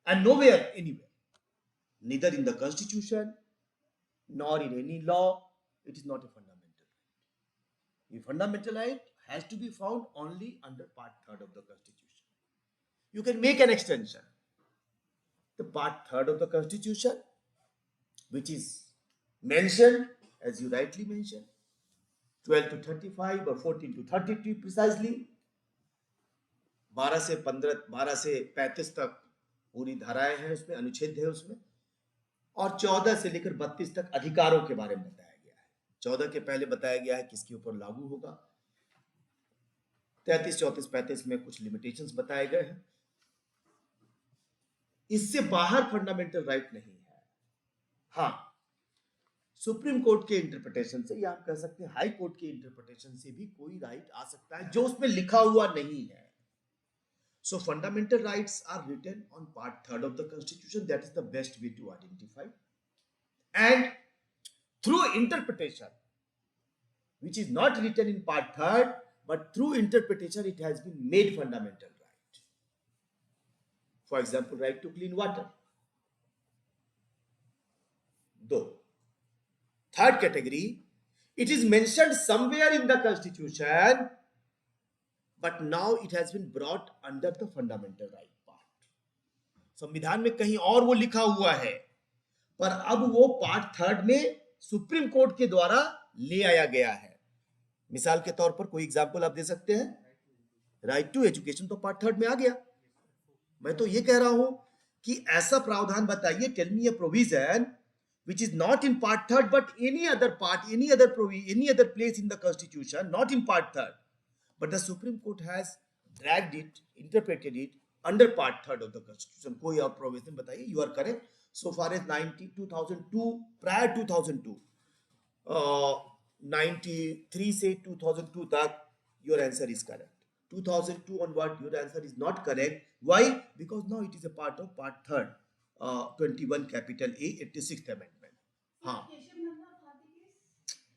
and nowhere, anywhere, neither in the Constitution nor in any law, it is not a fundamental right. A fundamental right has to be found only under Part 3rd of the Constitution. You can make an extension. The Part 3rd of the Constitution, which is mentioned, as you rightly mentioned, 12 to 35 or 14 to 32 precisely, 12 से 15, 12 से 35 तक पूरी धाराएं हैं उसमें, अनुच्छेद है उसमें, और 14 से लेकर 32 तक अधिकारों के बारे में बताया गया है। 14 के पहले बताया गया है किसके ऊपर लागू होगा, 33, 34, 35 में कुछ लिमिटेशंस बताए गए हैं। इससे बाहर फंडामेंटल राइट नहीं है। हाँ, सुप्रीम कोर्ट के इंटरप्रिटेशन से, या आप कह सकते हैं हाई कोर्ट के इंटरप्रिटेशन से भी कोई राइट आ सकता है जो उसमें लिखा हुआ नहीं है। So fundamental rights are written on Part 3rd of the Constitution. That is the best way to identify. And through interpretation, which is not written in Part 3rd, but through interpretation, it has been made fundamental right. For example, right to clean water. Though, third category, it is mentioned somewhere in the Constitution, but now it has been brought under the fundamental right part. संविधान में कहीं और वो लिखा हुआ है, पर अब वो पार्ट 3rd में सुप्रीम कोर्ट के द्वारा ले आया गया है। मिसाल के तौर पर कोई एग्जांपल आप दे सकते हैं? राइट टू एजुकेशन तो पार्ट 3rd में आ गया। मैं तो ये कह रहा हूं कि ऐसा प्रावधान बताइए, tell me a provision which is not in part 3rd but any other part, any other place in the Constitution, not in part 3rd, but the Supreme Court has dragged it, interpreted it under part 3rd of the Constitution. कोई और provision बताइए? You are correct. So far as 2002, prior 2002, 93 से 2002 तक, your answer is correct. 2002 onward, your answer is not correct. Why? Because now it is a part of part 3rd, 21 capital A, 86th amendment. हाँ.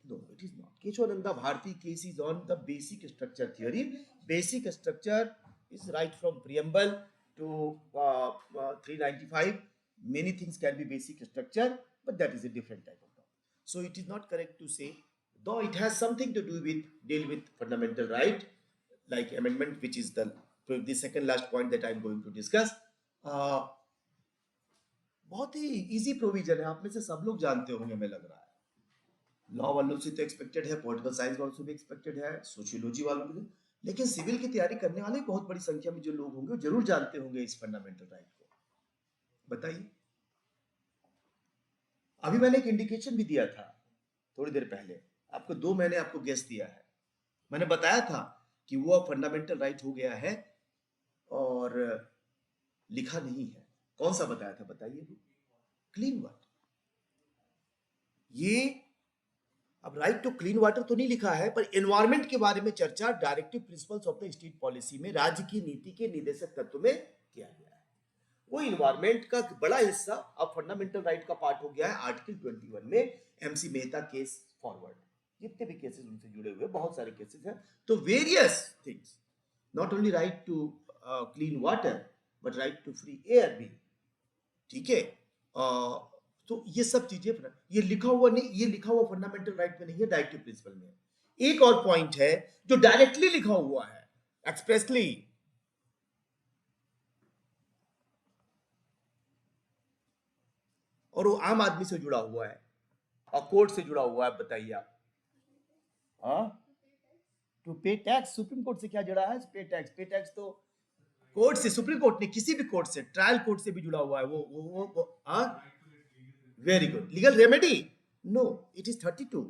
No, it is not. Keshavananda Bharati case is on the basic structure theory. Basic structure is right from preamble to 395. Many things can be basic structure, but that is a different type of law. So it is not correct to say, though it has something to do with deal with fundamental right, like amendment, which is the second last point that I am going to discuss. बहुत ही easy provision है, आप में से सब लोग जानते होंगे, हमें लग रहा है। लॉ वालों से तो एक्सपेक्टेड है, पॉलिटिकल साइंस वालों से भी एक्सपेक्टेड है, सोशियोलॉजी वालों से, लेकिन सिविल की तैयारी करने वाले बहुत बड़ी संख्या में जो लोग होंगे वो जरूर जानते होंगे इस फंडामेंटल राइट को। बताइए, अभी मैंने एक इंडिकेशन भी दिया था थोड़ी देर पहले आपको, 2 मैंने आपको गेस दिया है। मैंने बताया था कि वो फंडामेंटल राइट हो गया है और लिखा नहीं है। कौन सा बताया था बताइए? Clean water. ये अब राइट टू क्लीन वाटर तो नहीं लिखा है, पर एनवायरमेंट के बारे में चर्चा directive principles of the state policy में राज्य की नीति के निर्देशक तत्व में किया गया है। वो एनवायरमेंट का बड़ा हिस्सा अब फंडामेंटल राइट का पार्ट हो गया है आर्टिकल 21 में। एमसी मेहता केस फॉरवर्ड, जितने भी केसेस उनसे जुड़े हुए बहुत सारे केसेस हैं। तो various things, not only right to clean water but right to free air भी, ठीक है। तो ये सब चीजें ये लिखा हुआ नहीं, ये लिखा हुआ फंडामेंटल राइट में नहीं है, डायरेक्टिव प्रिंसिपल में। एक और पॉइंट है जो डायरेक्टली लिखा हुआ है एक्सप्रेसली, और वो आम आदमी से जुड़ा हुआ है और कोर्ट से जुड़ा हुआ है। बताइए आप। टू पे टैक्स, सुप्रीम कोर्ट से क्या जुड़ा है? पे टैक्स, पे टैक्स तो कोर्ट से, सुप्रीम कोर्ट ने किसी भी कोर्ट से, ट्रायल कोर्ट से भी जुड़ा हुआ है वो very good. Legal remedy, no, it is 32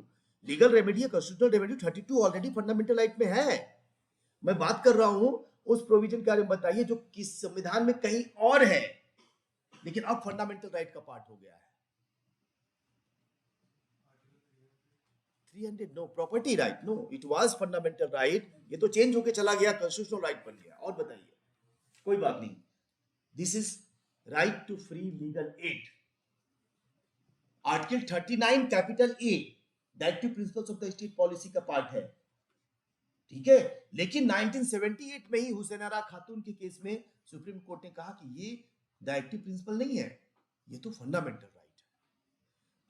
legal remedy, constitutional remedy 32 already fundamental right में है। मैं बात कर रहा हूं उस प्रोविजन के बारे में बताइए जो किस संविधान में कहीं और है लेकिन अब फंडामेंटल राइट का पार्ट हो गया है। 300 no, property right no, it was fundamental right, ये तो चेंज होके चला गया, कॉन्स्टिट्यूशनल राइट बन गया। और बताइए, कोई बात नहीं, this is right to free legal aid, article 39 capital A, directive principles of the state policy का पार्ट है, ठीक है। लेकिन 1978 में ही हुसैन आरा खातून के केस में सुप्रीम कोर्ट ने कहा कि ये डायरेक्टिव प्रिंसिपल नहीं है, ये तो फंडामेंटल राइट है।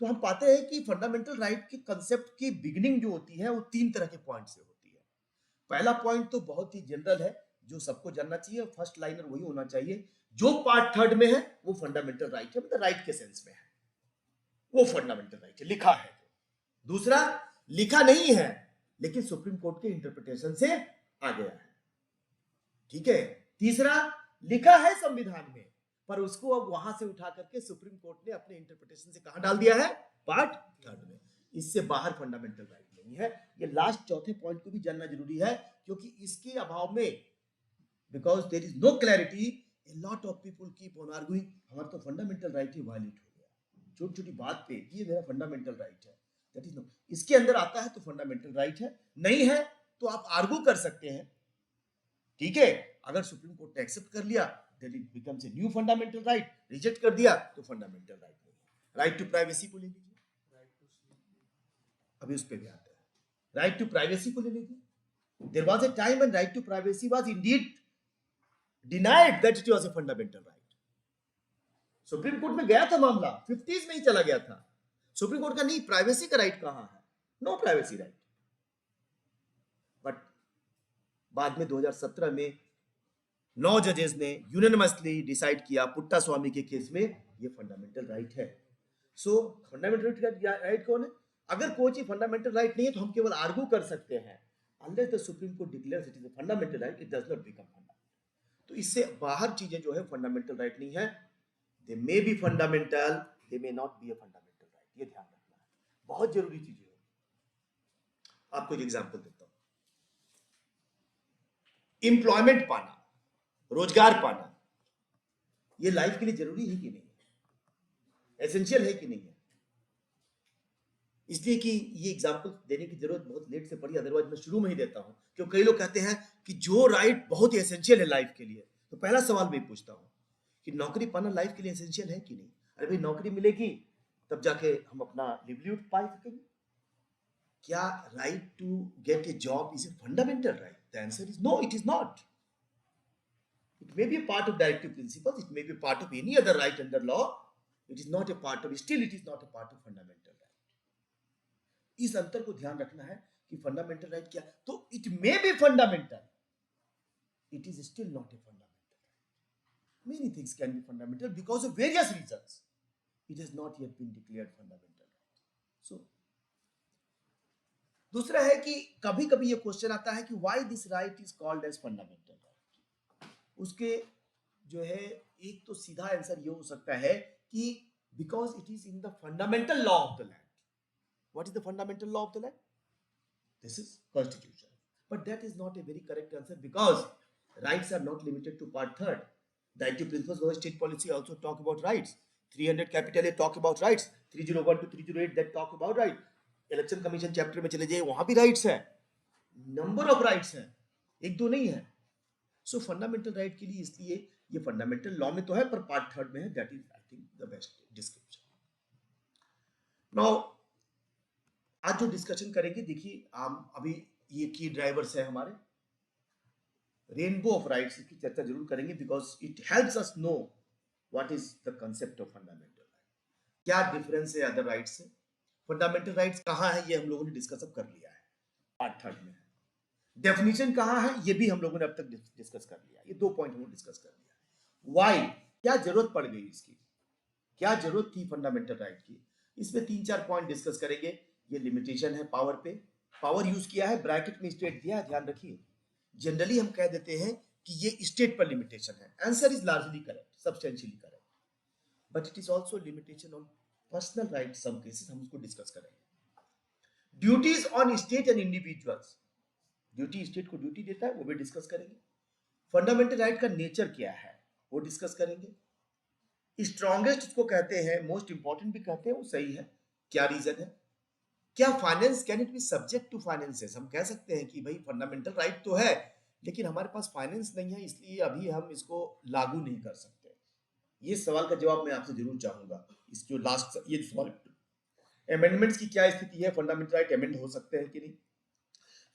तो हम पाते हैं कि फंडामेंटल राइट के कंसेप्ट की बिगिनिंग जो होती है वो 3 तरह के पॉइंट से होती है। पहला पॉइंट तो बहुत ही जनरल है, जो सबको जानना चाहिए, फर्स्ट लाइनर वही होना चाहिए, जो पार्ट थर्ड में है वो फंडामेंटल राइट है, मतलब राइट के सेंस में है, वो फंडामेंटल राइट है, लिखा है। दूसरा, लिखा नहीं है लेकिन सुप्रीम कोर्ट के इंटरप्रिटेशन से आ गया है, ठीक है। तीसरा, लिखा है संविधान में पर उसको अब वहां से उठा करके सुप्रीम कोर्ट ने अपने इंटरप्रिटेशन से कहां डाल दिया है, पार्ट थर्ड में। इससे बाहर फंडामेंटल राइट नहीं है। ये लास्ट चौथे पॉइंट को भी जानना जरूरी है, क्योंकि इसके अभाव में, because there is no clarity, a lot of people keep on arguing हमारा तो फंडामेंटल राइट ही वायलेट हो गया, छोटी छोटी बात पे ये मेरा फंडामेंटल राइट है। दैट इज नो, इसके अंदर आता है तो फंडामेंटल राइट है, नहीं है तो आप आर्गू कर सकते हैं, ठीक है। अगर सुप्रीम कोर्ट ने एक्सेप्ट कर लिया then it becomes a new fundamental right, reject कर दिया तो फंडामेंटल राइट नहीं है। राइट टू प्राइवेसी को ले लीजिए, अभी उस पे भी आता है, राइट टू प्राइवेसी को ले लीजिए। There was a time when right to privacy was indeed denied that it was a fundamental right. Supreme court में गया था मामला, 50s में ही चला गया था, सुप्रीम कोर्ट का नहीं, प्राइवेसी का राइट कहां है, नो प्राइवेसी राइट। बट बाद में 2017 में 9 जजेस ने यूनानिमसली डिसाइड किया पुट्टा स्वामी के केस में ये फंडामेंटल राइट है। सो फंडामेंटल राइट कौन है? अगर कोई चीज फंडामेंटल राइट नहीं है तो हम केवल आर्गू कर सकते हैं, unless the supreme court declares it is a fundamental right, it does not become fundamental. तो इससे बाहर चीजें जो है फंडामेंटल राइट नहीं है, they may be fundamental, they may not be a fundamental right, ये ध्यान रखना है, बहुत जरूरी चीजें है। आपको एक एग्जांपल देता हूं, एम्प्लॉयमेंट पाना, रोजगार पाना, ये लाइफ के लिए जरूरी है कि नहीं है, एसेंशियल है कि नहीं है? इसलिए कि ये एग्जांपल देने की जरूरत बहुत लेट से पड़ी, अदरवाइज मैं शुरू में ही देता हूं, क्योंकि कई लोग कहते हैं कि जो राइट बहुत ही एसेंशियल है लाइफ के लिए, तो पहला सवाल मैं पूछता हूं कि नौकरी पाना लाइफ के लिए एसेंशियल है कि नहीं? अरे भाई, नौकरी मिलेगी तब जाके हम अपना लिवलीहुड पा सकेंगे। क्या right to get a job is a fundamental right? The answer is no, it is not. It may be a part of directive principles, it may be part of any other right under law, it is not a part of, still it is not a part of fundamental right. इस अंतर को ध्यान रखना है कि fundamental right क्या, तो it may be fundamental, it is still not a fundamental right. Many things can be fundamental because of various reasons. It has not yet been declared fundamental right. So, दूसरा है कि कभी कभी ये question आता है कि why this right is called as fundamental right. उसके जो है एक तो सीधा आंसर ये हो सकता है कि because it is in the fundamental law of the land. What is the fundamental law of the land? This is constitution. But that is not a very correct answer, because rights are not limited to part third. Directive principles of state policy also talk about rights. 300 capital A talk about rights, 301 to 308 that talk about right. Election commission chapter में चले जाइए, वहां भी rights है, number of rights है, एक दो नहीं है। सो फंडामेंटल राइट के लिए इसलिए ये फंडामेंटल लॉ में तो है पर पार्ट थर्ड में है, that is I think the best description. Now आज जो डिस्कशन करेंगे, देखिए अभी ये की ड्राइवर्स है हमारे रेनबो ऑफ राइट्स, की चर्चा जरूर करेंगे because it helps us know what is the concept of fundamental right, क्या डिफरेंस है अदर राइट्स से, फंडामेंटल राइट्स कहां है ये हम लोगों ने डिस्कस अब कर लिया है, पार्ट थर्ड में है। डेफिनेशन कहां है ये भी हम लोगों ने अब तक डिस्कस कर लिया, ये 2 पॉइंट हमने डिस्कस कर लिया। व्हाई, क्या जरूरत पड़ गई इसकी, क्या जरूरत थी फंडामेंटल राइट की, इसमें 3-4 पॉइंट डिस्कस करेंगे। ये लिमिटेशन है पावर पे, पावर यूज किया है, ब्रैकेट में स्टेट दिया है, ध्यान रखिए। जनरली हम कह देते हैं कि ये स्टेट पर लिमिटेशन है, answer is largely correct, substantially correct, but it is also limitation on personal right, some cases हम उसको डिस्कस करेंगे। Duties on state and individuals, duty state को ड्यूटी देता है, वो भी डिस्कस करेंगे। फंडामेंटल राइट का नेचर क्या है वो डिस्कस करेंगे। स्ट्रॉन्गेस्ट इसको कहते हैं, मोस्ट इंपॉर्टेंट भी कहते हैं, वो सही है, क्या रीजन है। क्या finance can it be subject to finances, हम कह सकते हैं कि भाई फंडामेंटल राइट तो है लेकिन हमारे पास फाइनेंस नहीं है, इसलिए अभी हम इसको लागू नहीं कर सकते। ये सवाल का जवाब मैं आपसे जरूर चाहूंगा। इस जो लास्ट ये सवाल, अमेंडमेंट्स की क्या स्थिति है, फंडामेंटल राइट अमेंड हो सकते हैं कि नहीं,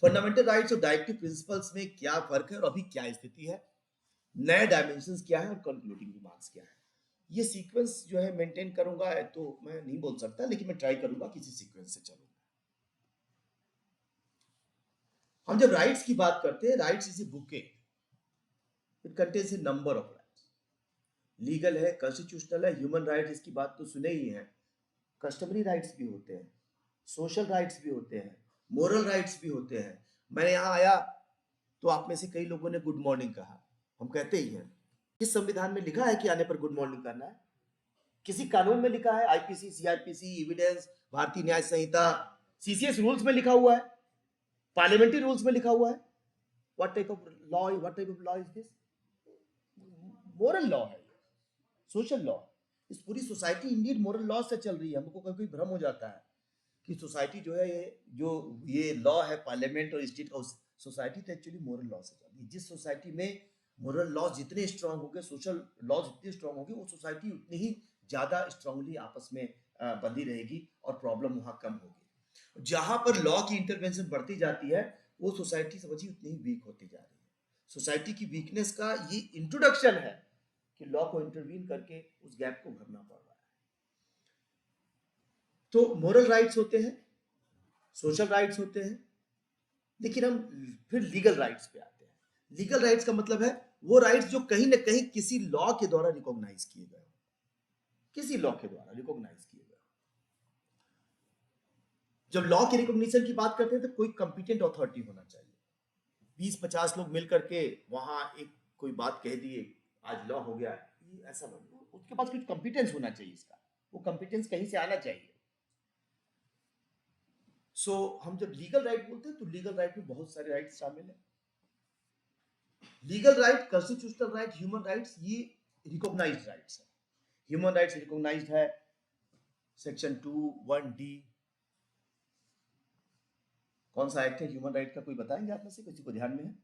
फंडामेंटल राइट्स और डायरेक्टिव प्रिंसिपल्स में क्या फर्क है और अभी क्या स्थिति है, नए डायमेंशंस क्या है और कंक्लूडिंग रिमार्क्स क्या है। ये सीक्वेंस जो है मेंटेन करूंगा तो मैं नहीं बोल सकता, लेकिन मैं ट्राई करूंगा किसी सीक्वेंस से चलूंगा। हम जब राइट्स की बात करते हैं, rights is a bouquet, it contains A number of rights. Legal है, कॉन्स्टिट्यूशनल है, ह्यूमन राइट्स इसकी बात तो सुने ही है, कस्टमरी राइट्स भी होते हैं, सोशल राइट्स भी होते हैं, मोरल राइट्स भी होते हैं। मैंने यहाँ आया तो आप में से कई लोगों ने गुड मॉर्निंग कहा, हम कहते ही हैं। किस संविधान में लिखा है कि आने पर गुड मॉर्निंग करना है? किसी कानून में लिखा है? आईपीसी, सीआरपीसी, एविडेंस, भारतीय न्याय संहिता, सीसीएस रूल्स में लिखा हुआ है, पार्लियामेंट्री रूल्स में लिखा हुआ है? What type of law, what type of law is this? Moral law है, सोशल लॉ। इस पूरी सोसाइटी इंडियन मोरल लॉ से चल रही है। हमको कभी भ्रम हो जाता है कि सोसाइटी जो है ये लॉ है पार्लियामेंट और स्टेट का, सोसाइटी तो एक्चुअली मोरल लॉ से चल रही है। जिस सोसाइटी में मोरल लॉ जितने स्ट्रांग होंगे, सोशल लॉ जितने स्ट्रांग होंगे, वो सोसाइटी उतनी ही ज्यादा स्ट्रांगली आपस में बंधी रहेगी और प्रॉब्लम वहां कम होगी। जहां पर लॉ की इंटरवेंशन बढ़ती जाती है, वो सोसाइटी समझिए उतनी ही वीक होती जा रही है। सोसाइटी की वीकनेस का ये इंट्रोडक्शन है कि लॉ को इंटरवीन करके उस गैप को भरना पड़ रहा है। तो मोरल राइट्स होते हैं, सोशल राइट्स होते हैं, लेकिन हम फिर लीगल राइट्स पे आते हैं। लीगल राइट्स का मतलब है वो राइट्स जो कहीं ना कहीं किसी लॉ के द्वारा रिकॉग्नाइज किए गए, किसी लॉ के द्वारा रिकॉग्नाइज किए गए। जब लॉ के रिकॉग्निशन की बात करते हैं तो कोई कंपिटेंट अथॉरिटी होना चाहिए। 20-50 लोग मिल करके वहां एक कोई बात कह दिए, आज लॉ हो गया, ये ऐसा नहीं, उसके पास कुछ कंपिटेंस होना चाहिए। इसका वो कंपिटेंस कहीं से आना चाहिए। सो हम जब लीगल राइट बोलते हैं तो लीगल राइट में बहुत सारे राइट्स शामिल है। Legal right, constitutional right, human rights, ये रिकॉग्नाइज्ड राइट्स है। ह्यूमन राइट्स रिकॉग्नाइज्ड है सेक्शन 2(1)(d). कौन सा एक्ट है ह्यूमन राइट का, कोई बताएंगे आप में से? किसी को ध्यान में है?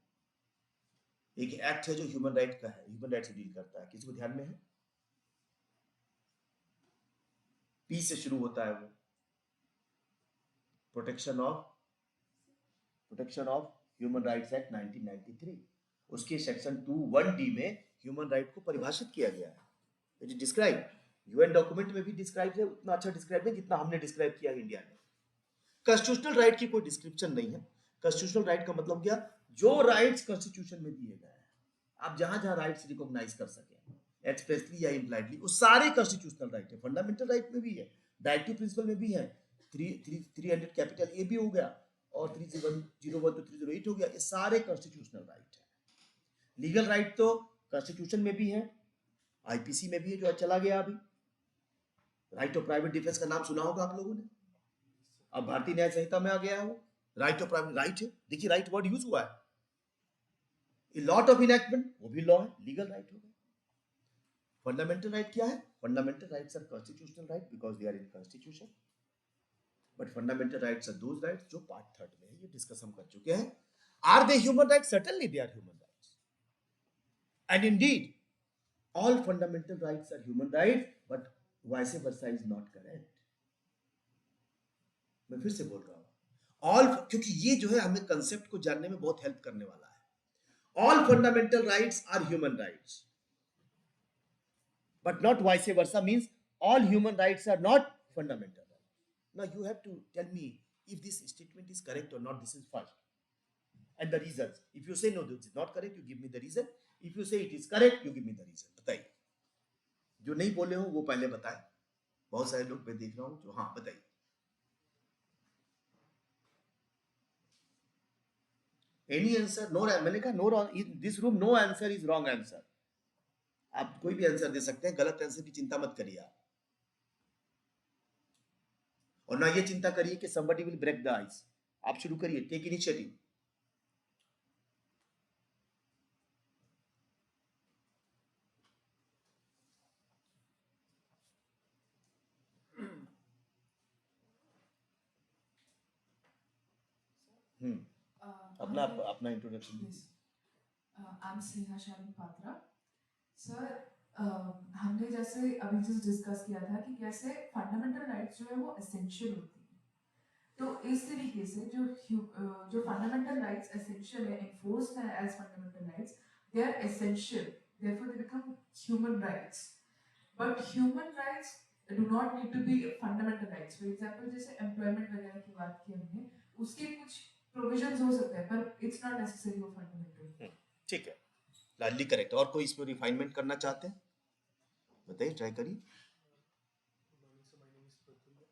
एक एक्ट है जो ह्यूमन राइट का है, ह्यूमन राइट से डील करता है, किसी को ध्यान में है? पी से शुरू होता है वो, protection of human rights act 1993। उसके सेक्शन 2(1)(d) में ह्यूमन राइट को परिभाषित किया गया है। It is describe, UN document में भी डिस्क्राइब है, उतना अच्छा डिस्क्राइब नहीं जितना हमने डिस्क्राइब किया है इंडिया में। कॉन्स्टिट्यूशनल राइट की कोई डिस्क्रिप्शन नहीं है। कॉन्स्टिट्यूशनल राइट का मतलब क्या? जो राइट्स कॉन्स्टिट्यूशन में दिए गए हैं, आप जहां जहां राइट्स रिकॉग्नाइज कर सके एक्सप्रेसली या इम्प्लाइडली, वो सारे कॉन्स्टिट्यूशनल राइट है। फंडामेंटल राइट में भी है, डायरेक्टिव प्रिंसिपल में भी है, 300 कैपिटल ए भी हो गया और 301 to 308 हो गया, ये सारे कॉन्स्टिट्यूशनल राइट है। लीगल राइट तो कॉन्स्टिट्यूशन में भी है, आईपीसी में भी है जो चला गया अभी। राइट ऑफ प्राइवेट डिफेंस का नाम सुना होगा आप लोगों ने, अब भारतीय न्याय संहिता में आ गया है वो। राइट ऑफ प्राइवेट राइट है, देखिए राइट वर्ड यूज हुआ है। लॉट ऑफ इनएक्टमेंट, वो भी लॉ है, लीगल राइट हो गया। फंडामेंटल राइट क्या है? Fundamental rights are constitutional right because they are in constitution, but fundamental rights are those rights जो पार्ट 3 में है, ये डिस्कस हम कर चुके हैं। Are they human rights? Certainly they are human rights, and indeed all fundamental rights are human rights, but vice versa is not correct. मैं फिर से बोल रहा हूं ऑल, क्योंकि ये जो है हमें कंसेप्ट को जानने में बहुत हेल्प करने वाला है। All fundamental rights are human rights, but not vice versa, means all human rights are not fundamental rights. Now you have to tell me if this statement is correct or not. This is first, and the reasons. If you say no, this is not correct, you give me the reason. If you say it is correct, you give me the reason. बताइए, जो नहीं बोले हो वो पहले बताएं। बहुत सारे लोग मैं देख रहा हूं जो, हाँ बताइए। Any answer? नो, मैंने कहा no, in this room no answer is wrong answer. आप कोई भी आंसर दे सकते हैं, गलत आंसर की चिंता मत करिए आप, और ना ये चिंता करिए कि somebody will break the ice। आप शुरू करिए, टेक इनिशिएटिव। अपना अपना इंट्रोडक्शन दीजिए। आई एम स्नेहा शाली पात्रा। सर, हमने जैसे अभी जस्ट डिस्कस किया था कि कैसे फंडामेंटल राइट्स जो है वो एसेंशियल होती है, तो इस तरीके से जो फंडामेंटल राइट्स एसेंशियल है, एनफोर्स्ड है as fundamental rights, they are essential, therefore they become human rights. But human rights do not need to be fundamental rights. For example, जैसे employment वगैरह की बात की हमने, उसके कुछ provisions हो सकते हैं, पर it's not necessary for fundamental. ठीक है, लाडली करेक्ट। और कोई इसमें रिफाइनमेंट करना चाहते हैं? बताइए, ट्राई करिए। Good morning, sir. My name is Prafulla.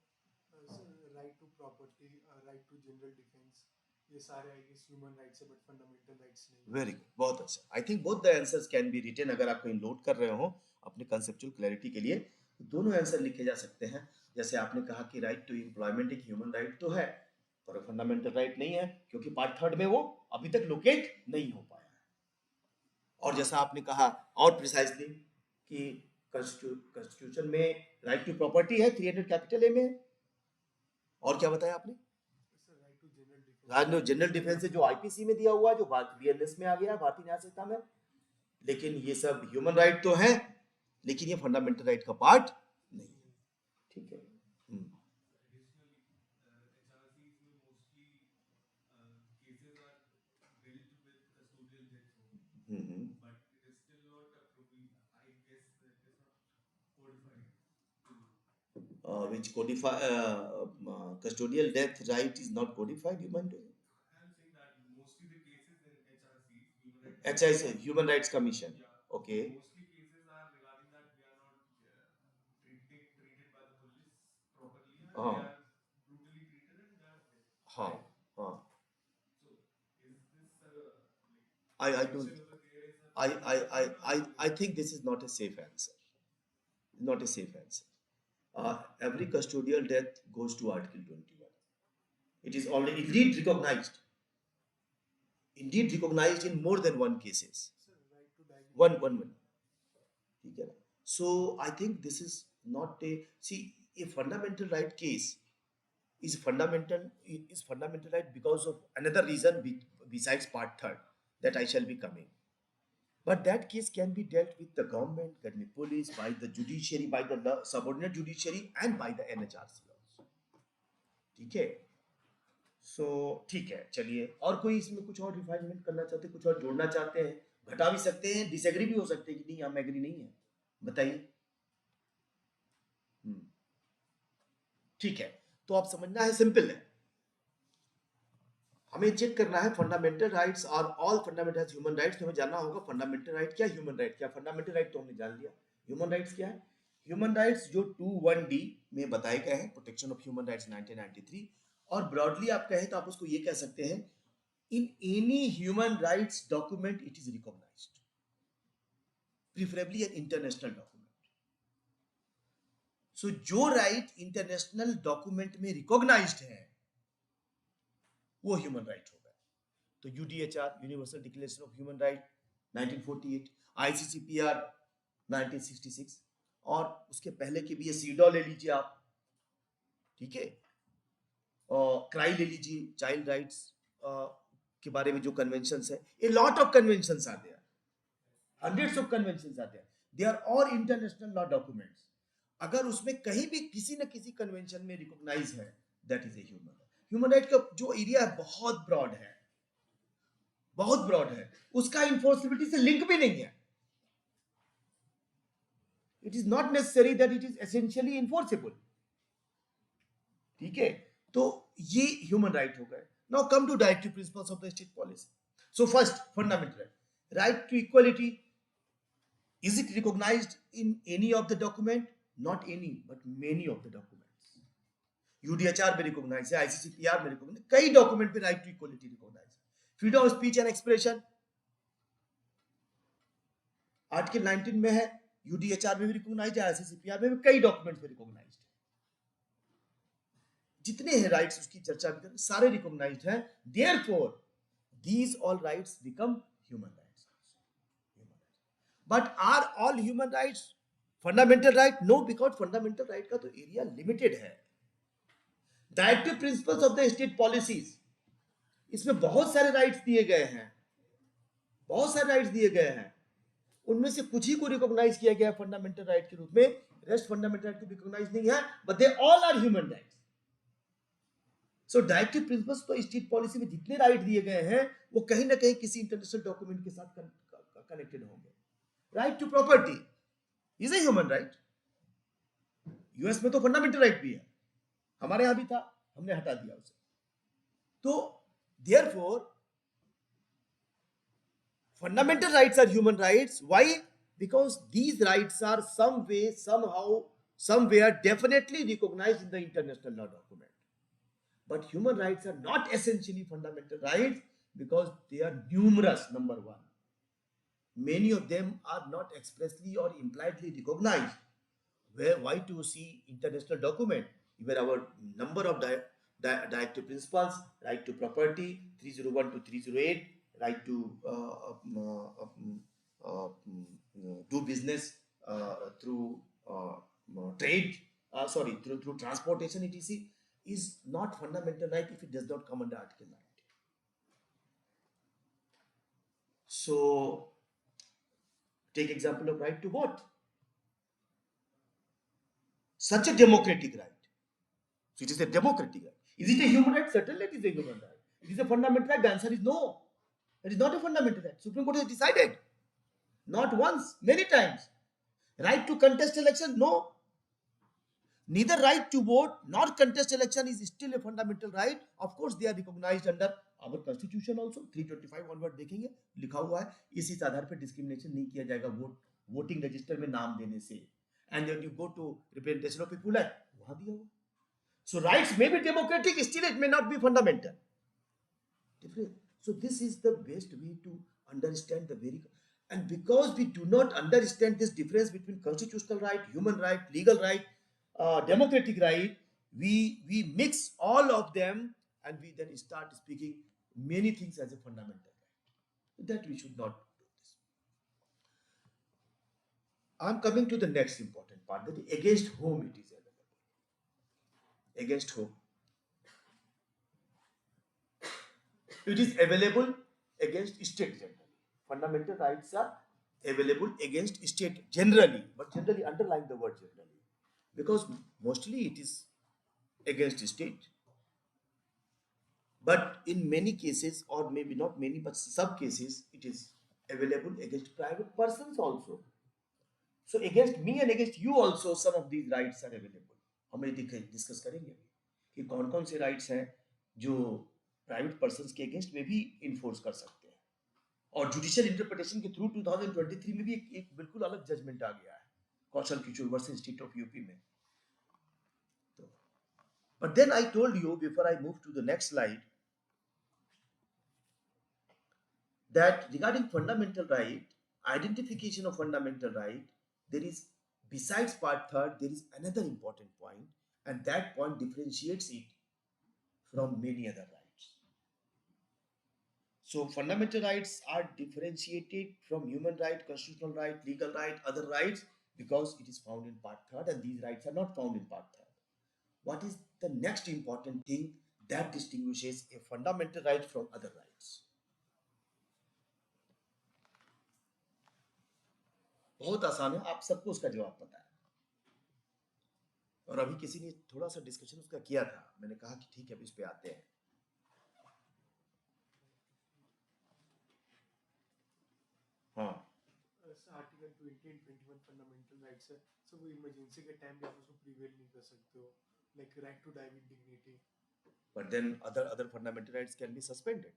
Sir, right to property, right to general defense, ये सारे I guess human rights है, but fundamental rights नहीं। वेरी गुड, बहुत अच्छा। I think both the answers can be written. अगर आप कहीं note कर रहे हो अपने कंसेप्चुअल क्लैरिटी के लिए, तो दोनों आंसर लिखे जा सकते हैं। जैसे आपने कहा कि राइट टू एम्प्लॉयमेंट एक ह्यूमन राइट तो है, पर फंडामेंटल राइट नहीं है, क्योंकि पार्ट थर्ड में वो अभी तक लोकेट नहीं हो पाया है। और जैसा आपने कहा और प्रिसाइजली कि कॉन्स्टिट्यूशन में राइट टू प्रॉपर्टी है 300 कैपिटल ए में। और क्या बताया आपने? Sir, right to general defense। General defence है जो आईपीसी में दिया हुआ है, जो बीएनएस में आ गया, भारतीय न्याय संहिता में। लेकिन ये सब ह्यूमन राइट तो है, लेकिन ये फंडामेंटल राइट का पार्ट नहीं है। ठीक है। Which codify custodial death right is not codified, you meant? HIC, Human Rights Commission. Okay. हाँ हाँ हाँ। I don't. I think this is not a safe answer. Not a safe answer. Every custodial death goes to Article 21. It is already indeed recognized in more than one cases. Sir, right to diagnose। One. ठीक है ना? So I think this is not a fundamental right case is fundamental right because of another reason besides part third that I shall be coming. But that case can be dealt with the government, can be police, by the judiciary, by the subordinate judiciary, and by the NHRC also. ठीक है? So ठीक है, चलिए। और कोई इसमें कुछ और रिफाइनमेंट करना चाहते हैं, कुछ और जोड़ना चाहते हैं? घटा भी सकते हैं, डिसएग्री भी हो सकते हैं कि नहीं हम एग्री नहीं है, बताइए। ठीक है, तो आप समझना है, सिंपल है। हमें चेक करना है फंडामेंटल राइट्स और ऑल फंडामेंटल ह्यूमन राइट्स। हमें जानना होगा फंडामेंटल राइट क्या, ह्यूमन राइट क्या। फंडामेंटल राइट तो हमने जान लिया, ह्यूमन राइट्स क्या है। ह्यूमन राइट्स जो 21D में बताए गए हैं, प्रोटेक्शन ऑफ ह्यूमन राइट्स 1993। और ब्रॉडली आप कहें तो आप उसको ये कह सकते हैं, in any human rights document it is recognised, preferably an international document. So जो राइट इंटरनेशनल डॉक्यूमेंट में रिकॉग्नाइज्ड है वो ह्यूमन राइट होगा। तो UDHR, universal declaration of human right 1948, ICCPR 1966, और उसके पहले के भी सीडॉ ले लीजिए आप, ठीक है, और क्राई ले लीजिए, चाइल्ड राइट्स के बारे में जो कन्वेंशंस है, ए लॉट ऑफ कन्वेंशंस आते हैं, हंड्रेड्स ऑफ कन्वेंशंस आते हैं, they are all international law documents. अगर उसमें कहीं भी किसी न किसी कन्वेंशन में रिकॉग्नाइज है, that is a human right. Human right का जो एरिया है बहुत ब्रॉड है, बहुत ब्रॉड है, उसका इन्फोर्सिबिलिटी से लिंक भी नहीं है। It is not necessary that it is essentially enforceable. ठीक है, तो ये ह्यूमन राइट हो गए। Now come to directive principles of the state policy. So first, fundamental right to equality, is it recognised in any of the document? Not any but many of the documents. UDHR में recognise है, ICCPR में recognise, कई document पे right to equality recognise. Freedom of speech and expression article 19 में है, UDHR में भी recognise है, आईसीसीपीआर में भी कई डॉक्यूमेंट पे रिकॉग्नाइज है। जितने हैं राइट्स उसकी चर्चा भी करें, सारे रिकॉग्नाइज्ड हैं। Therefore these all rights become human rights. But are all human rights fundamental right? No, because fundamental right का तो एरिया लिमिटेड है। Directive principles of the state policies, इसमें बहुत सारे राइट्स दिए गए हैं, बहुत सारे राइट्स दिए गए हैं, उनमें से कुछ ही को रिकॉग्नाइज किया गया फंडामेंटल राइट के रूप में। रेस्ट फंडामेंटल राइट को रिकॉग्नाइज नहीं है, but they all are human rights. So directive principles तो स्टेट पॉलिसी में जितने राइट दिए गए हैं वो कहीं ना कहीं किसी इंटरनेशनल डॉक्यूमेंट के साथ कनेक्टेड होंगे। Right to property is a human right, US में तो फंडामेंटल राइट भी है, हमारे यहां भी था, हमने हटा दिया उसे. तो therefore fundamental rights are human rights. Why? Because these rights are some way, somehow, somewhere definitely recognized in the international law document. But human rights are not essentially fundamental rights because they are numerous, number one. Many of them are not expressly or impliedly recognized. Why to see international document? Even our number of directive principles, right to property, 301 to 308, right to do business through trade, through transportation, etc., is not fundamental right if it does not come under Article 90. So, take example of right to vote. Such a democratic right. So it is a democratic right. Is it a human right? Certainly it is a human right. It is a fundamental right. The answer is no. It is not a fundamental right. Supreme Court has decided. Not once, many times. Right to contest election? No. Neither right to vote nor contest election is still a fundamental right. Of course, they are recognized under our constitution also. 325 onward देखेंगे लिखा हुआ है इस आधार पर discrimination नहीं किया जाएगा voting register में नाम देने से. And when you go to representation of people act वहां दिया हुआ. So rights may be democratic, still it may not be fundamental. Different. So this is the best way to understand the very, and because we do not understand this difference between constitutional right, human right, legal right, democratic right, we mix all of them and we then start speaking many things as a fundamental right. That we should not do this. I'm coming to the next important part, that against whom it is available. Against whom? It is available against state generally. Fundamental rights are available against state generally, but generally underline the word generally, because mostly it is against state. But in many cases, or maybe not many, but some cases, it is available against private persons also. So against me and against you also, some of these rights are available. हम ये discuss करेंगे कि कौन कौन से rights हैं जो private persons के अगेंस्ट में भी इन्फोर्स कर सकते हैं. और जुडिशियल इंटरप्रिटेशन के थ्रू 2023 में भी एक बिल्कुल अलग जजमेंट आ गया है, Kaushal Kishore versus state of UP में. तो but then I told you before I move to the next slide that regarding fundamental right, identification of fundamental right, there is, besides part third, there is another important point, and that point differentiates it from many other rights. So fundamental rights are differentiated from human right, constitutional right, legal right, other rights, because it is found in part third, and these rights are not found in part third. What is the next important thing that distinguishes a fundamental right from other rights? बहुत आसान है, आप सबको उसका जवाब पता है. और अभी किसी ने थोड़ा सा डिस्कशन उसका किया था, मैंने कहा कि ठीक है, अब इस पे आते हैं. हाँ, आर्टिकल 20 एंड 21 फंडामेंटल राइट्स है. सो वो इमरजेंसी के टाइम पे आप उसको प्रिवेल नहीं कर सकते हो, like right to die with dignity. but then other fundamental rights can be suspended.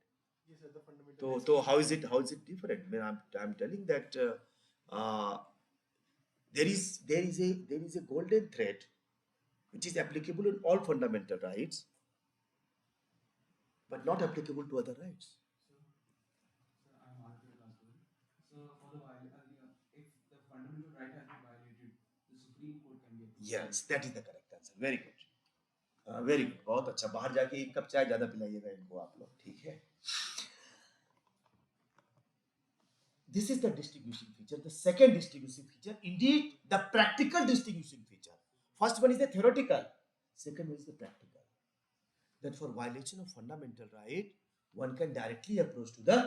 Yes, other fundamental So how is it different? I mean, I'm telling that there is a golden thread which is applicable in all fundamental rights, but not applicable to other rights. So, I'm Arthur Kasuri. So, for the if the fundamental right has been violated, the Supreme Court can be approached. Yes, that is the correct answer. Very good. Very good. बहुत अच्छा. बाहर जाके एक cup चाय ज्यादा पिलाइएगा इनको आप लोग, ठीक है? This is the distinguishing feature. The second distinguishing feature, indeed, the practical distinguishing feature. First one is the theoretical. Second one is the practical. That for violation of fundamental right, one can directly approach to the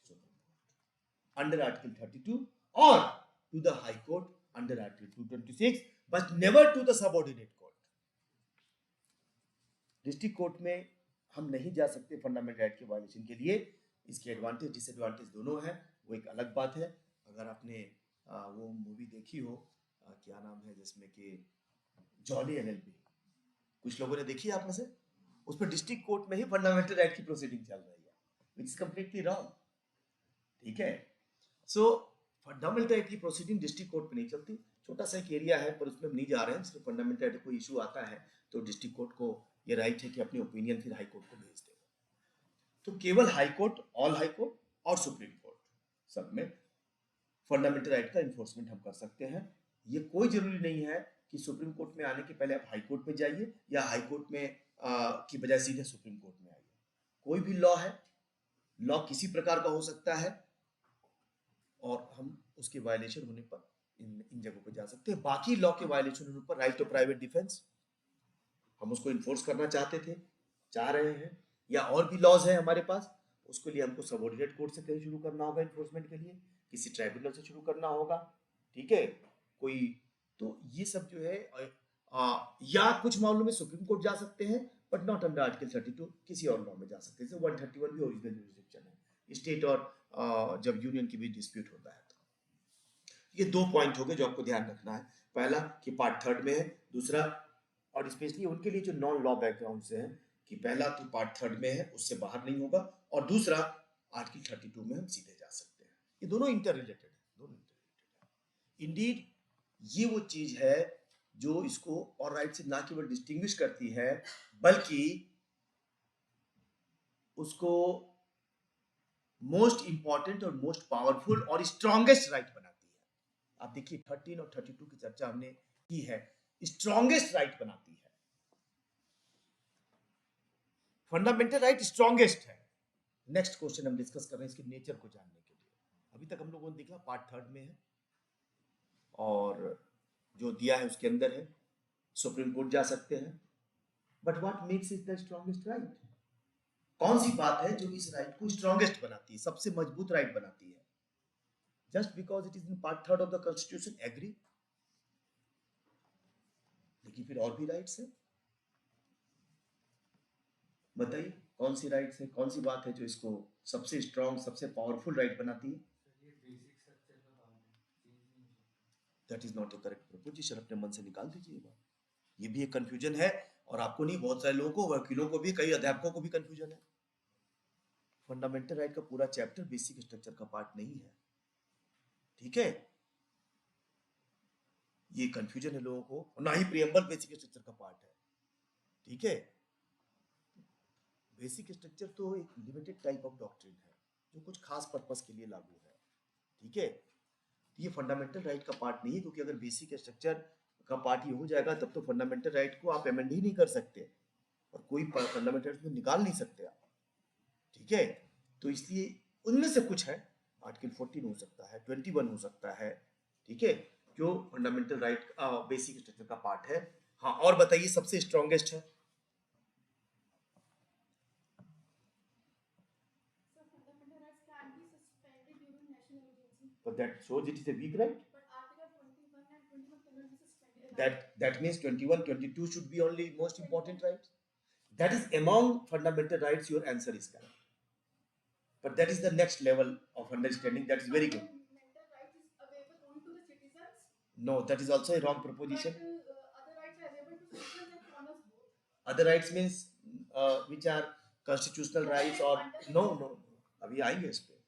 Supreme Court under Article 32 or to the High Court under Article 226, but never to the subordinate court. District court में हम नहीं जा सकते fundamental right के violation के लिए. इसके advantage disadvantage दोनों हैं, वो एक अलग बात है. अगर आपने वो मूवी देखी हो, क्या नाम है जिसमें कि जॉली एलएलबी, कुछ लोगों ने देखी है आप में से, उस पर डिस्ट्रिक्ट कोर्ट में ही फंडामेंटल राइट की प्रोसीडिंग चल रही है, विच इज कंप्लीटली रॉन्ग। ठीक है, सो फंडामेंटल राइट की प्रोसीडिंग डिस्ट्रिक्ट कोर्ट में नहीं चलती। छोटा सा एक एरिया है पर उसमें हम नहीं जा रहे हैं, सिर्फ फंडामेंटल राइट कोई इशू आता है तो डिस्ट्रिक्ट कोर्ट को ये राइट है कि अपनी ओपिनियन फिर हाई कोर्ट को भेज देगा। तो केवल high court, all high court और सुप्रीम कोर्ट सब में फंडामेंटल राइट का इन्फोर्समेंट हम कर सकते हैं। ये कोई जरूरी नहीं है कि सुप्रीम कोर्ट में आने के पहले आप हाई कोर्ट में जाइए या हाई कोर्ट में की बजाय सीधे सुप्रीम कोर्ट में आइए। कोई भी लॉ है, लॉ किसी प्रकार का हो सकता है और हम उसके वायलेशन होने पर इन जगहों पर जा सकते हैं। बाकी लॉ के वायलेशन होने पर राइट टू प्राइवेट डिफेंस, हम उसको इन्फोर्स करना चाहते थे, चाह रहे हैं, या और भी लॉज हैं हमारे पास, उसके लिए हमको सबऑर्डिनेट कोर्ट से कहीं शुरू करना होगा इन्फोर्समेंट के लिए, किसी ट्राइब्यूनल से शुरू करना होगा। ठीक है, कोई, तो ये सब जो है या कुछ मामलों में सुप्रीम कोर्ट जा सकते हैं बट नॉट अंडर आर्टिकल 32, किसी और लॉ में जा सकते हैं। 131 भी ओरिजिनल जुरिसडिक्शन है, स्टेट और जब यूनियन की भी डिस्प्यूट होता है। तो ये 2 पॉइंट हो गए जो आपको ध्यान रखना है। पहला कि पार्ट 3 में है, दूसरा और स्पेशली उनके लिए जो नॉन लॉ बैकग्राउंड से हैं कि पहला तो पार्ट 3 में है, उससे बाहर नहीं होगा, और दूसरा आर्टिकल 32 में हम सीधे जा सकते हैं। ये दोनों इंटर रिलेटेड है, दोनों इंटर रिलेटेड है। इंडीड ये वो चीज है जो इसको और राइट से ना केवल डिस्टिंग्विश करती है बल्कि उसको मोस्ट इंपॉर्टेंट और मोस्ट पावरफुल और स्ट्रॉन्गेस्ट राइट बनाती है। आप देखिए 13 और 32 की चर्चा हमने की है, स्ट्रॉन्गेस्ट राइट बनाती है। फंडामेंटल राइट स्ट्रॉन्गेस्ट है। नेक्स्ट क्वेश्चन हम डिस्कस कर रहे हैं इसके नेचर को जानने के लिए। अभी तक हम लोगों ने देखा पार्ट 3 में है और जो दिया है उसके अंदर है, सुप्रीम कोर्ट जा सकते हैं, but what makes it the strongest right? कौन सी बात है जो इस राइट को स्ट्रॉन्गेस्ट बनाती है, सबसे मजबूत राइट बनाती है? Just because it is in part 3 of the constitution, agree, लेकिन फिर और भी राइट्स हैं। बताइए कौन सी राइट्स है, कौन सी बात है जो इसको सबसे स्ट्रॉन्ग, सबसे पावरफुल राइट बनाती है? That is not A correct proposition, अपने मन से निकाल दीजिएगा। ये भी एक कंफ्यूजन है और आपको नहीं, बहुत सारे लोगों को, वकीलों को भी, कई अध्यापकों को भी कंफ्यूजन है। फंडामेंटल राइट का पूरा चैप्टर बेसिक स्ट्रक्चर का पार्ट नहीं है। ठीक है, ये कंफ्यूजन है लोगों को, और ना ही प्रियम्बल बेसिक स्ट्रक्चर का पार्ट है। ठीक है, बेसिक स्ट्रक्चर तो एक लिमिटेड टाइप ऑफ डॉक्ट्रिन है जो कुछ खास पर्पस के लिए लागू है। ठीक है, ये फंडामेंटल राइट का पार्ट नहीं है, क्योंकि अगर बेसिक स्ट्रक्चर का पार्ट ये हो जाएगा तब तो फंडामेंटल राइट को आप अमेंड ही नहीं कर सकते और कोई फंडामेंटल राइट निकाल नहीं सकते आप। ठीक है, तो इसलिए उनमें से कुछ है, आर्टिकल 14 हो सकता है, 21 हो सकता है, ठीक है, जो फंडामेंटल राइट बेसिक स्ट्रक्चर का पार्ट है। हाँ, और बताइए सबसे स्ट्रॉन्गेस्ट है? But that shows it is a weak right. That means 21, 22 should be only most important rights. That is among fundamental rights. Your answer is correct. But that is the next level of understanding. That is very good. No, that is also a wrong proposition. Other rights means which are constitutional rights or no. अभी आएंगे इस पे।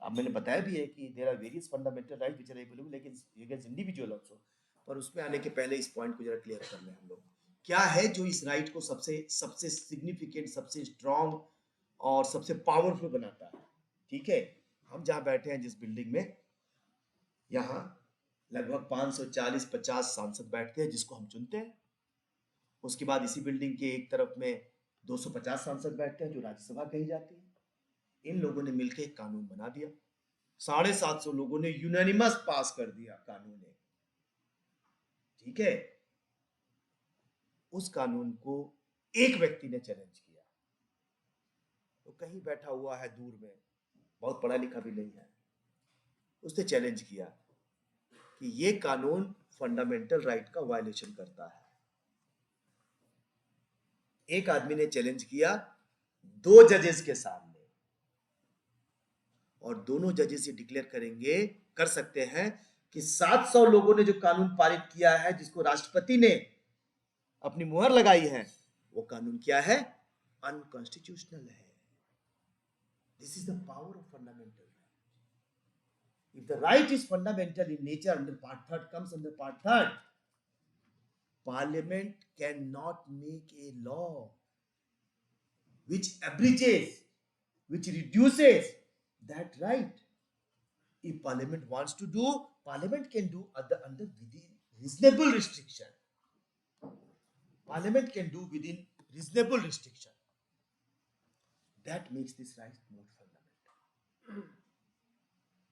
अब मैंने बताया भी है कि there are various fundamental right which are available लेकिन अगेंस्ट इंडिविजुअल आल्सो, पर उसमें आने के पहले इस पॉइंट को जरा क्लियर कर लें हम लोग। क्या है जो इस राइट को सबसे सिग्निफिकेंट, सबसे स्ट्रॉन्ग और सबसे पावरफुल बनाता है? ठीक है, हम जहाँ बैठे हैं जिस बिल्डिंग में, यहाँ लगभग 540-50 सांसद बैठते हैं जिसको हम चुनते हैं। उसके बाद इसी बिल्डिंग के एक तरफ में 250 सांसद बैठते हैं जो राज्यसभा कही जाती है। इन लोगों ने मिलकर एक कानून बना दिया, 750 लोगों ने यूनानिमस पास कर दिया कानून है। ठीक है, उस कानून को एक व्यक्ति ने चैलेंज किया, तो कहीं बैठा हुआ है दूर में, बहुत पढ़ा लिखा भी नहीं है, उसने चैलेंज किया कि ये कानून फंडामेंटल राइट का वायलेशन करता है। एक आदमी ने चैलेंज किया 2 जजेस के सामने, और दोनों जजेस ये डिक्लेयर कर सकते हैं कि 700 लोगों ने जो कानून पारित किया है, जिसको राष्ट्रपति ने अपनी मुहर लगाई है, वो कानून क्या है? अनकॉन्स्टिट्यूशनल है. This is the power of fundamental right. If the right is fundamental in nature, under part third comes under part third, parliament cannot make a law which abridges, which reduces that right. If parliament wants to do, parliament can do under within reasonable restriction. Parliament can do within reasonable restriction. That makes this right more fundamental.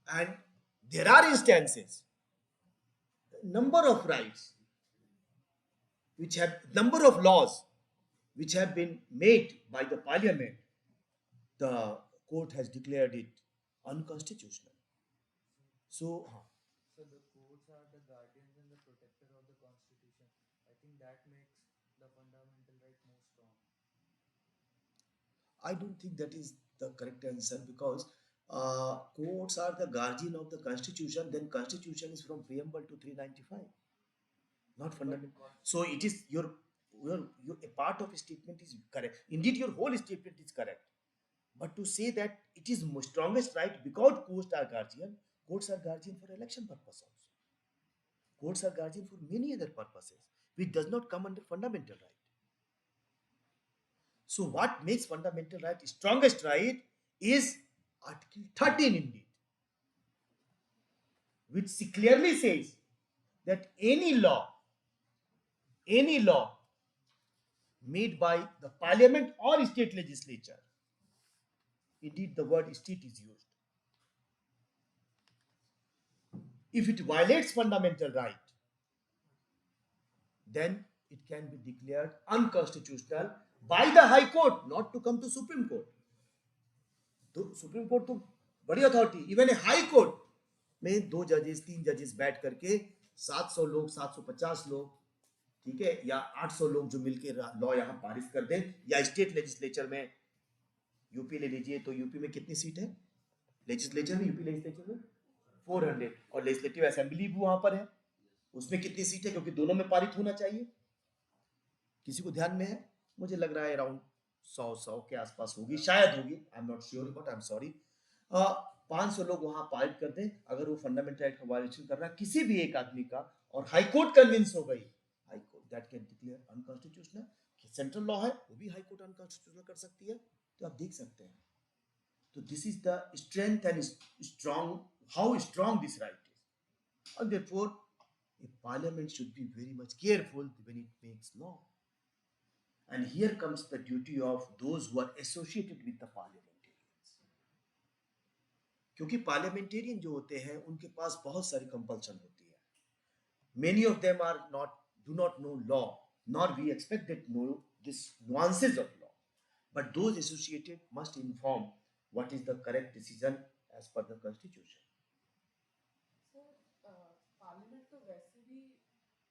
And there are instances, number of rights which have, number of laws which have been made by the parliament, the court has declared it unconstitutional. So, So the courts are the guardians and the protector of the constitution. I think that makes the fundamental right more strong. I don't think that is the correct answer, because courts are the guardian of the constitution. Then constitution is from preamble to 395, not fundamental. So it is your a part of statement is correct. Indeed, your whole statement is correct. But to say that it is strongest right because courts are guardian for election purpose also. Courts are guardian for many other purposes, which does not come under fundamental right. So what makes fundamental right strongest right is Article 13 indeed, which clearly says that any law made by the parliament or state legislature, indeed the word state is used, if it violates fundamental right, then it can be declared unconstitutional by the High Court, not to come to Supreme Court. तो supreme court तो बड़ी authority, even a high court में 2 जजेस 3 जजेस बैठ करके 700 लोग 750 लोग, ठीक है, या 800 लोग जो मिलकर लॉ यहाँ पारित कर दें, या स्टेट लेजिस्लेचर में यूपी ले लीजिए, तो यूपी में कितनी सीट है लेजिस्लेचर में? यूपी लेजिस्लेचर में 400, और लेजिस्लेटिव असेंबली भी वहां पर है, उसमें कितनी सीट है? क्योंकि दोनों में पारित होना चाहिए. किसी को ध्यान में है? मुझे लग रहा है अराउंड 100 के आसपास होगी, शायद होगी, I am not sure but I am sorry. 500 लोग वहां पारित कर दें, अगर वो फंडामेंटल राइट का वायलेशन कर रहा है किसी भी एक आदमी का, और हाई कोर्ट कन्विंस हो गई, high court that can declare unconstitutional. Central law है, वो भी हाई कोर्ट अनकॉन्स्टिट्यूशनल कर सकती है. तो आप देख सकते हैं. तो this is the strength and strong, how strong this right is. And therefore, a parliament should be very much careful when it makes law. And here comes the duty of those who are associated with the parliamentarians. क्योंकि parliamentarian जो होते हैं उनके पास बहुत सारी compulsion होती है. Many of them are do not know law, nor we expect that know this nuances of law. But those associated must inform what is the correct decision as per the constitution. Parliament तो वैसे भी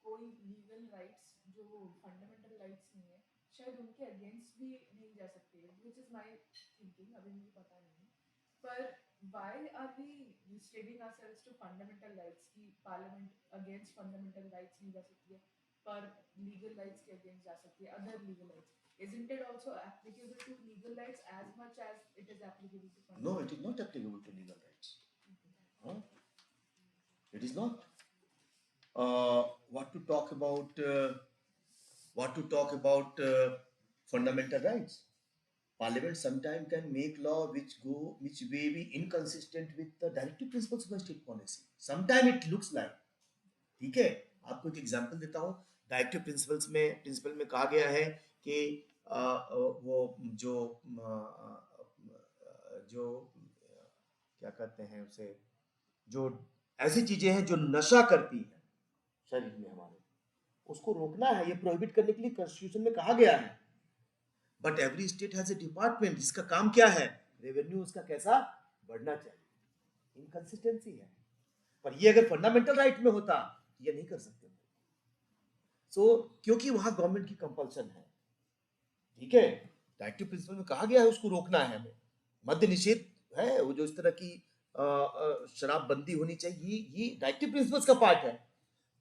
कोई legal rights जो fundamental rights नहीं है, शायद उनके against भी नहीं जा सकती है, व्हिच इज माय थिंकिंग, अभी मुझे पता नहीं. पर why are we restricting ourselves to fundamental rights की पार्लियामेंट अगेंस्ट फंडामेंटल राइट्स नहीं जा सकती है, पर लीगल राइट्स के अगेंस्ट जा सकती है, other legal rights. Isn't it also applicable to legal rights as much as it is applicable to fundamental? No, it is not applicable to legal rights. Huh? It is not. What to talk about fundamental rights? Parliament sometimes can make law which may be inconsistent with the directive principles of the state policy. Sometimes it looks like. ठीक है, आपको एक example देता हूँ. Directive principle में कहा गया है कि वो जो क्या कहते हैं उसे, जो ऐसी चीजें हैं जो नशा करती है शरीर में हमारे, उसको रोकना है, ये प्रोहिबिट करने के लिए कॉन्स्टिट्यूशन में कहा गया है. But every state has A department जिसका काम क्या है, रेवेन्यू उसका कैसा बढ़ना चाहिए. इनकंसिस्टेंसी है. पर ये अगर फंडामेंटल राइट में होता ये नहीं कर सकते. क्योंकि वहां गवर्नमेंट की कंपल्सन है. ठीक है, डायरेक्टिव प्रिंसिपल में कहा गया है उसको रोकना है हमें. मद्य निषेध है, वो जो इस तरह की शराब बंदी होनी चाहिए, ये डायरेक्टिव प्रिंसिपल्स का पार्ट है.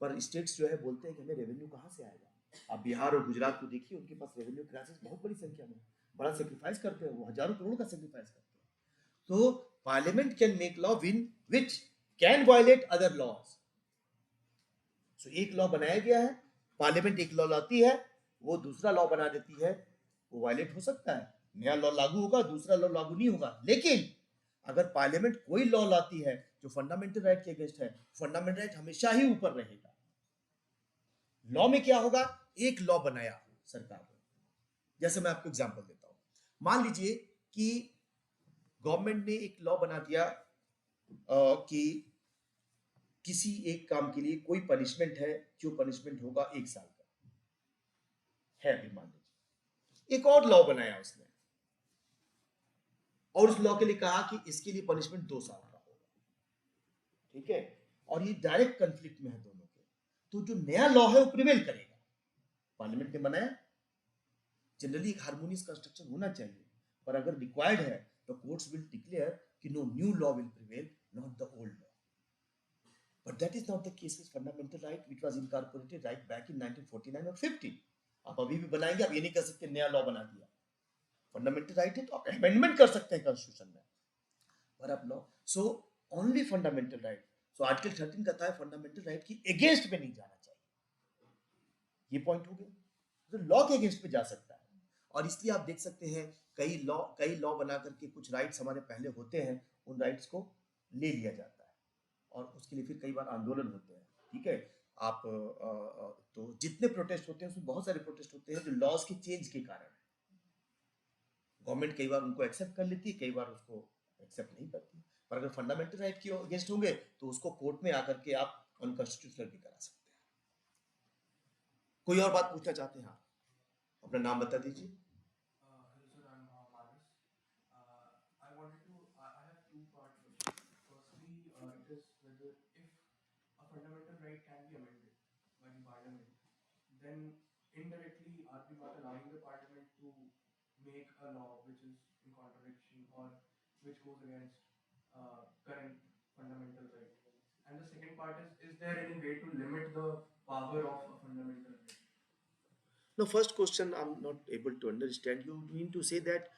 पर स्टेट्स जो है बोलते हैं कि हमें रेवेन्यू कहाँ से आएगा, आप बिहार और गुजरात को देखिए, उनके पास रेवेन्यू क्राइसिस बहुत बड़ी संख्या में, बड़ा सेक्रीफाइस करते हैं, वो हजारों करोड़ का सेक्रीफाइस करते हैं. तो parliament can make law when which can violate other laws. So एक लॉ बनाया गया है, पार्लियामेंट एक लॉ लाती है, वो दूसरा लॉ बना देती है, वो वायलेट हो सकता है, नया लॉ लागू होगा, दूसरा लॉ लागू नहीं होगा. लेकिन अगर पार्लियामेंट कोई लॉ लाती है जो फंडामेंटल राइट के अगेंस्ट है, फंडामेंटल राइट हमेशा ही ऊपर रहेगा. लॉ में क्या होगा, एक लॉ बनाया सरकार ने, जैसे मैं आपको एग्जांपल देता हूं. मान लीजिए कि गवर्नमेंट ने एक लॉ बना दिया कि किसी एक काम के लिए कोई पनिशमेंट है, जो पनिशमेंट होगा 1 साल का है, अभी मान लीजिए. एक और लॉ बनाया उसने, और उस लॉ के लिए कहा कि इसके लिए पनिशमेंट 2 साल का होगा. ठीक है, और ये डायरेक्ट कंफ्लिक्ट में है दोनों के. तो जो नया लॉ है वो प्रिवेल करेगा. पार्लियामेंट ने बनाया, जनरली एक हार्मोनियस कंस्ट्रक्शन होना चाहिए, पर अगर रिक्वायर्ड है तो कोर्ट्स विल डिक्लेयर कि no, new law will prevail, not the old law. But that is not the case with fundamental right, which was incorporated right back in 1949 or 50. आप अभी भी बनाएंगे, आप ये नहीं कर सकते नया लॉ बना दिया. फंडामेंटल राइट है तो आप अमेंडमेंट कर सकते हैं कॉन्स्टिट्यूशन में, पर आप law. So only fundamental right. So article 13 कहता है फंडामेंटल राइट की अगेंस्ट में नहीं जाना चाहिए. ये पॉइंट हो गया. तो लॉ के अगेंस्ट में जा सकता है, और इसलिए आप देख सकते हैं कई लॉ बना करके कुछ राइट्स हमारे पहले होते हैं, उन राइट्स को ले लिया जाता है, और उसके लिए फिर कई बार आंदोलन होते हैं. ठीक है, आप तो जितने प्रोटेस्ट होते हैं उसमें बहुत सारे प्रोटेस्ट होते हैं जो लॉज के चेंज के कारण है. गवर्नमेंट कई बार उनको एक्सेप्ट कर लेती है, कई बार उसको एक्सेप्ट नहीं करती. पर अगर फंडामेंटल राइट के अगेंस्ट होंगे तो उसको कोर्ट में आकर के आप अनकॉन्स्टिट्यूशनल भी करा सकते हैं. कोई और बात पूछना चाहते हैं आप? अपना नाम बता दीजिए. Hello sir, I'm Manas. I wanted to. I have two-part question. Firstly, it is whether if a fundamental right can be amended by the parliament, then indirectly are we not allowing the parliament to make a law which is in contradiction or which goes against current fundamental right? And the second part is there any way to limit the power of a fundamental right? No, first question I'm not able to understand. You mean to say that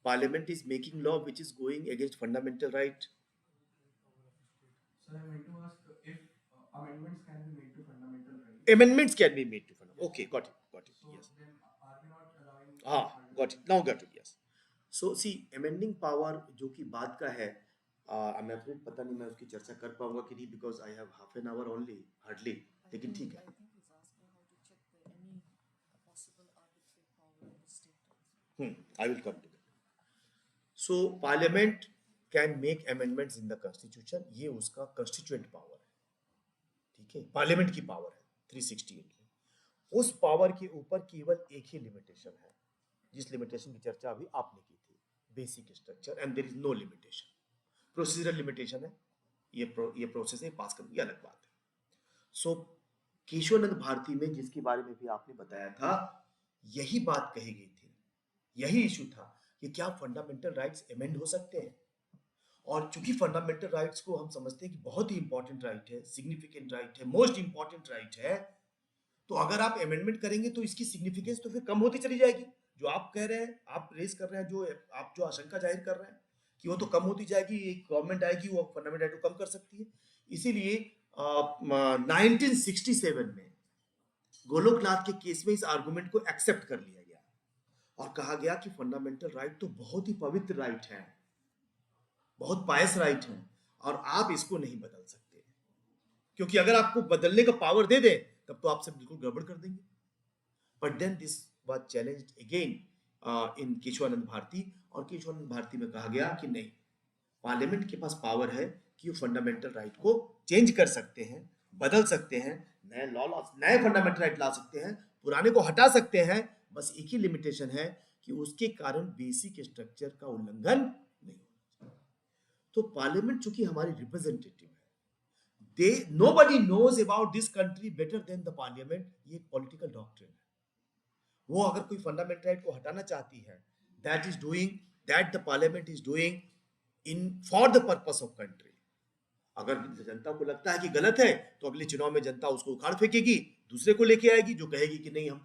Parliament is making law which is going against fundamental right? Sir, I meant to ask if amendments can be made to fundamental rights. Amendments can be made to fundamental. Okay, got it. So Yes. then are we not allowing? Got it. Now got it. Yes. So see, amending power जो कि बात का है, मैं अपने पता नहीं मैं उसकी चर्चा कर पाऊंगा कि नहीं, because I have half an hour only, hardly. लेकिन ठीक है. I think he's asking how to check the any possible arbitrary power in the state also. I will come to that. So Parliament can make amendments in the Constitution. ये उसका constituent power है. ठीक है, parliament की power है 368 की. उस power के ऊपर केवल एक ही लिमिटेशन है, जिस लिमिटेशन की चर्चा अभी आपने की थी, basic structure, and there is no limitation. Procedural limitation है, ये प्रोसेस है, पास करने की अलग बात है. सो केशवानंद भारती में जिसके बारे में भी आपने बताया था, यही बात कही गई थी, यही इशू था कि क्या फंडामेंटल राइट्स अमेंड हो सकते हैं. और चूंकि फंडामेंटल राइट्स को हम समझते हैं कि बहुत ही इंपॉर्टेंट राइट है, सिग्निफिकेंट राइट है, मोस्ट इंपॉर्टेंट राइट है, तो अगर आप अमेंडमेंट करेंगे तो इसकी सिग्निफिकेंस तो फिर कम होती चली जाएगी. जो आप कह रहे हैं, आप रेस कर रहे हैं, जो आप जो आशंका जाहिर कर रहे हैं कि वो तो कम होती जाएगी, एक गवर्नमेंट आएगी वो फंडामेंटल राइट को कम कर सकती है. इसीलिए 1967 में गोलोकनाथ के केस में इस आर्गुमेंट को एक्सेप्ट कर लिया गया और कहा गया कि फंडामेंटल राइट तो बहुत ही पवित्र राइट है, बहुत पायस राइट है, और आप इसको नहीं बदल सकते, क्योंकि अगर आपको बदलने का पावर दे दे तब तो आपसे बिल्कुल गड़बड़ कर देंगे. But then this was challenged again in Kesavananda Bharati, और केशवानंद भारती में कहा गया कि नहीं, पार्लियामेंट के पास पावर है कि वो फंडामेंटल राइट को चेंज कर सकते हैं, बदल सकते हैं, नए फंडामेंटल राइट ला सकते हैं, पुराने को हटा सकते हैं. बस एक ही लिमिटेशन है कि उसके कारण बेसिक स्ट्रक्चर का उल्लंघन नहीं होना चाहिए. तो पार्लियामेंट चूंकि हमारी रिप्रेजेंटेटिव है, nobody knows about this country better than the parliament. ये पॉलिटिकल डॉक्ट्रिन है. वो अगर कोई फंडामेंटल राइट को हटाना चाहती है, that the parliament is doing in for the purpose of country. अगर जनता को लगता है कि गलत है तो अगले चुनाव में जनता उसको उखाड़ फेंकेगी, दूसरे को लेके आएगी जो कहेगी कि नहीं हम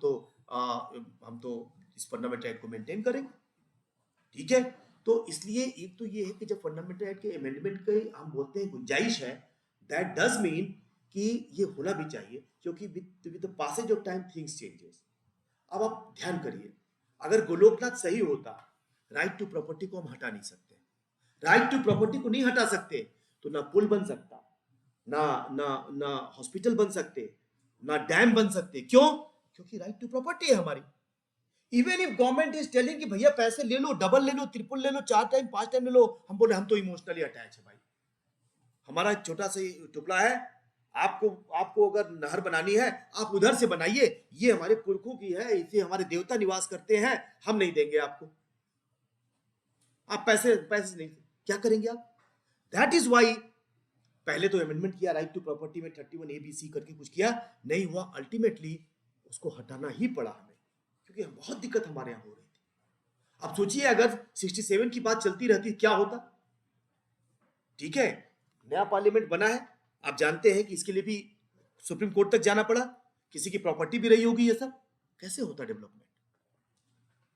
तो इस फंडामेंटल राइट को मेंटेन करेंगे। ठीक है, तो इसलिए एक तो ये है कि जब फंडामेंटल राइट के अमेंडमेंट के हम बोलते हैं गुंजाइश है, दैट डज मीन कि ये होना भी चाहिए, क्योंकि with the passage of time things changes. अब आप ध्यान करिए, अगर गोलोकनाथ सही होता, राइट टू प्रॉपर्टी को हम हटा नहीं सकते, राइट टू प्रॉपर्टी को नहीं हटा सकते तो ना पुल बन सकता, ना ना ना हॉस्पिटल बन सकते, ना डैम बन सकते। क्यों? क्योंकि राइट टू प्रॉपर्टी है हमारी। Even if government is telling कि भैया पैसे ले लो, डबल ले लो, ट्रिपल ले लो, 4 टाइम 5 टाइम ले लो, हम बोले हम तो इमोशनली अटैच है भाई, हमारा एक छोटा सा टुकड़ा है, आपको अगर नहर बनानी है आप उधर से बनाइए, ये हमारे पुरखों की है, इसे हमारे देवता निवास करते हैं, हम नहीं देंगे आपको, आप पैसे नहीं, क्या करेंगे आप? दैट इज वाई पहले तो अमेंडमेंट किया राइट टू प्रॉपर्टी में 31 ABC करके कुछ किया, नहीं हुआ, अल्टीमेटली उसको हटाना ही पड़ा हमें, क्योंकि बहुत दिक्कत हमारे यहाँ हो रही थी। अब सोचिए अगर 67 की बात चलती रहती क्या होता। ठीक है, नया पार्लियामेंट बना है, आप जानते हैं कि इसके लिए भी सुप्रीम कोर्ट तक जाना पड़ा, किसी की प्रॉपर्टी भी रही होगी, ये सब कैसे होता डेवलपमेंट?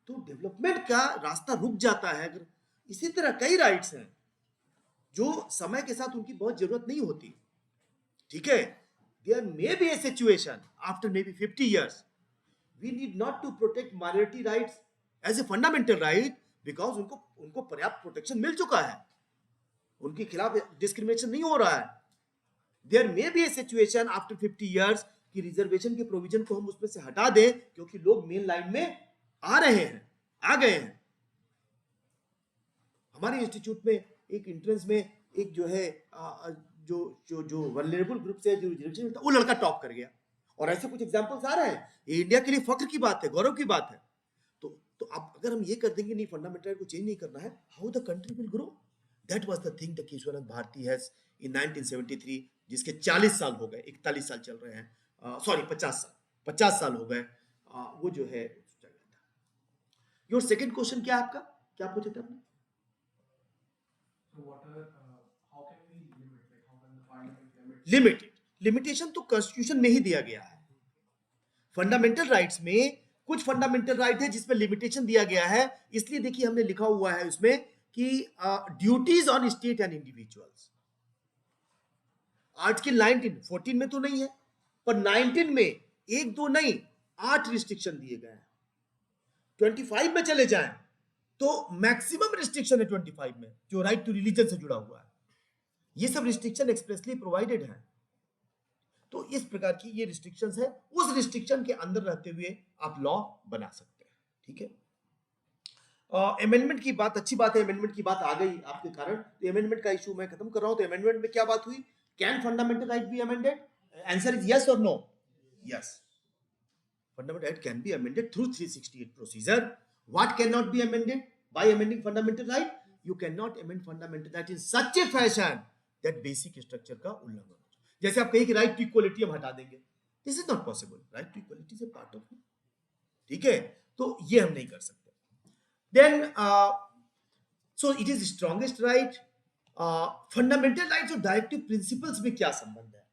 तो डेवलपमेंट का रास्ता रुक जाता है। अगर इसी तरह कई राइट्स हैं जो समय के साथ उनकी बहुत जरूरत नहीं होती। ठीक है, there may be a situation after may be 50 years we need not to protect minority rights as a fundamental right because उनको पर्याप्त प्रोटेक्शन मिल चुका है, उनके खिलाफ डिस्क्रिमिनेशन नहीं हो रहा है। There may be a situation after 50 years कि रिजर्वेशन के प्रोविजन को हम उसमें से हटा दें, क्योंकि लोग मेन लाइन में आ रहे हैं, आ गए हैं। हमारे इंस्टीट्यूट में एक एंट्रेंस में एक जो है जो वल्नरेबल ग्रुप से जो रिजर्वेशन मिलता है, वो लड़का टॉप कर गया, और ऐसे कुछ एग्जांपल्स आ रहे हैं। ये इंडिया के लिए फख्र की बात है, गौरव की बात है। तो अब अगर हम ये कर देंगे नहीं, फंडामेंटल राइट को चेंज नहीं करना है, how the country will grow? That was the thing the Keshavnath Bharati has in 1973, जिसके 40 साल हो गए, 41 साल चल रहे हैं, सॉरी 50 साल हो गए, वो जो है। योर सेकंड क्वेश्चन क्या है आपका, क्या पूछे थे आपने? So what are how can we limit, like how can the parliament limit? Limitation तो कॉन्स्टिट्यूशन में ही दिया गया है। फंडामेंटल राइट्स में कुछ फंडामेंटल राइट है जिसमें लिमिटेशन दिया गया है, इसलिए देखिए हमने लिखा हुआ है उसमें कि duties on state and individuals. Article 14 में तो नहीं है, पर 19 में 1 2 नहीं 8 रिस्ट्रिक्शन दिए गए हैं। 25 में चले जाएं तो मैक्सिमम रिस्ट्रिक्शन है 25 में, जो राइट टू रिलीजन से जुड़ा हुआ है। ये सब रिस्ट्रिक्शन एक्सप्रेसली प्रोवाइडेड है। तो इस प्रकार की ये रिस्ट्रिक्शंस है, उस रिस्ट्रिक्शन के अंदर रहते हुए आप लॉ बना सकते हैं। ठीक है, अमेंडमेंट की बात, अच्छी बात है, अमेंडमेंट की बात आ गई आपके कारण, तो अमेंडमेंट का इशू मैं खत्म कर रहा हूं। तो अमेंडमेंट में क्या बात हुई? Can fundamental right be amended? Answer is yes और no? Yes, fundamental right can be amended through 368 procedure. What can not be amended by amending fundamental right? You can not amend fundamental right in such a fashion that basic structure का उल्लंघन। जैसे आप कहें कि right to equality हम हटा देंगे, this is not possible. Right to equality is a part of. ठीक है, तो ये हम नहीं कर सकते। Then so it is strongest right. Fundamental rights और डायरेक्टिव प्रिंसिपल्स में क्या संबंध है,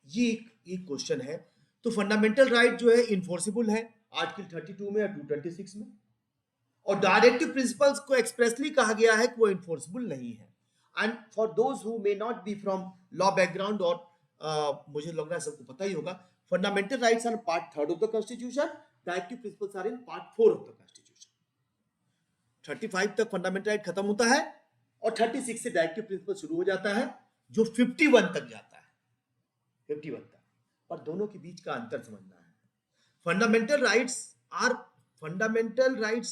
ये एक क्वेश्चन है। तो फंडामेंटल राइट जो है इन्फोर्सिबल है आर्टिकल 32 में या 226 में, और डायरेक्टिव प्रिंसिपल्स को एक्सप्रेसली कहा गया है कि वो इन्फोर्सिबल नहीं है। And for those who may not be from law background, और मुझे लग रहा है सबको पता ही होगा, fundamental rights are part 3rd of the constitution, directive principles are in part 4 of the constitution। 35 तक फंडामेंटल राइट खत्म होता है और 36 से डायरेक्टिव प्रिंसिपल शुरू हो जाता है, जो 51 तक जाता है, 51 तक। पर दोनों के बीच का अंतर समझना है। Fundamental rights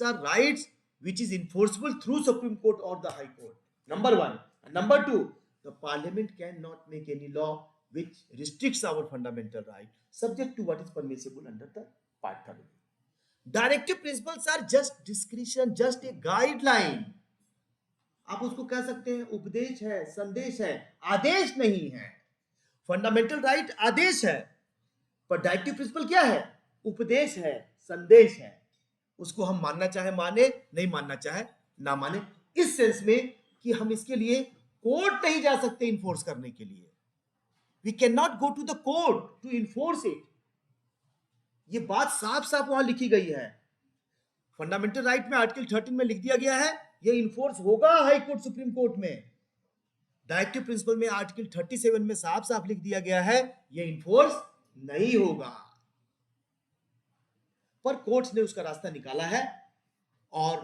are rights which is enforceable through Supreme Court or the High Court, number 1. And number 2, the Parliament cannot make any law which restricts our fundamental right, subject to what is permissible under the Part 3. Directive principles are just discretion, just a guideline. आप उसको कह सकते हैं उपदेश है, संदेश है, आदेश नहीं है। फंडामेंटल राइट आदेश है, पर डायरेक्टिव प्रिंसिपल क्या है? उपदेश है, संदेश है। उसको हम मानना चाहे माने, नहीं मानना चाहे ना माने, इस सेंस में कि हम इसके लिए कोर्ट नहीं जा सकते इन्फोर्स करने के लिए. We can not go to the court to enforce it. ये बात साफ साफ वहां लिखी गई है. फंडामेंटल राइट में आर्टिकल 13 में लिख दिया गया है ये इन्फोर्स होगा हाई कोर्ट सुप्रीम कोर्ट में. डायरेक्टिव प्रिंसिपल में आर्टिकल 37 में साफ साफ लिख दिया गया है ये इन्फोर्स नहीं होगा. पर कोर्ट्स ने उसका रास्ता निकाला है और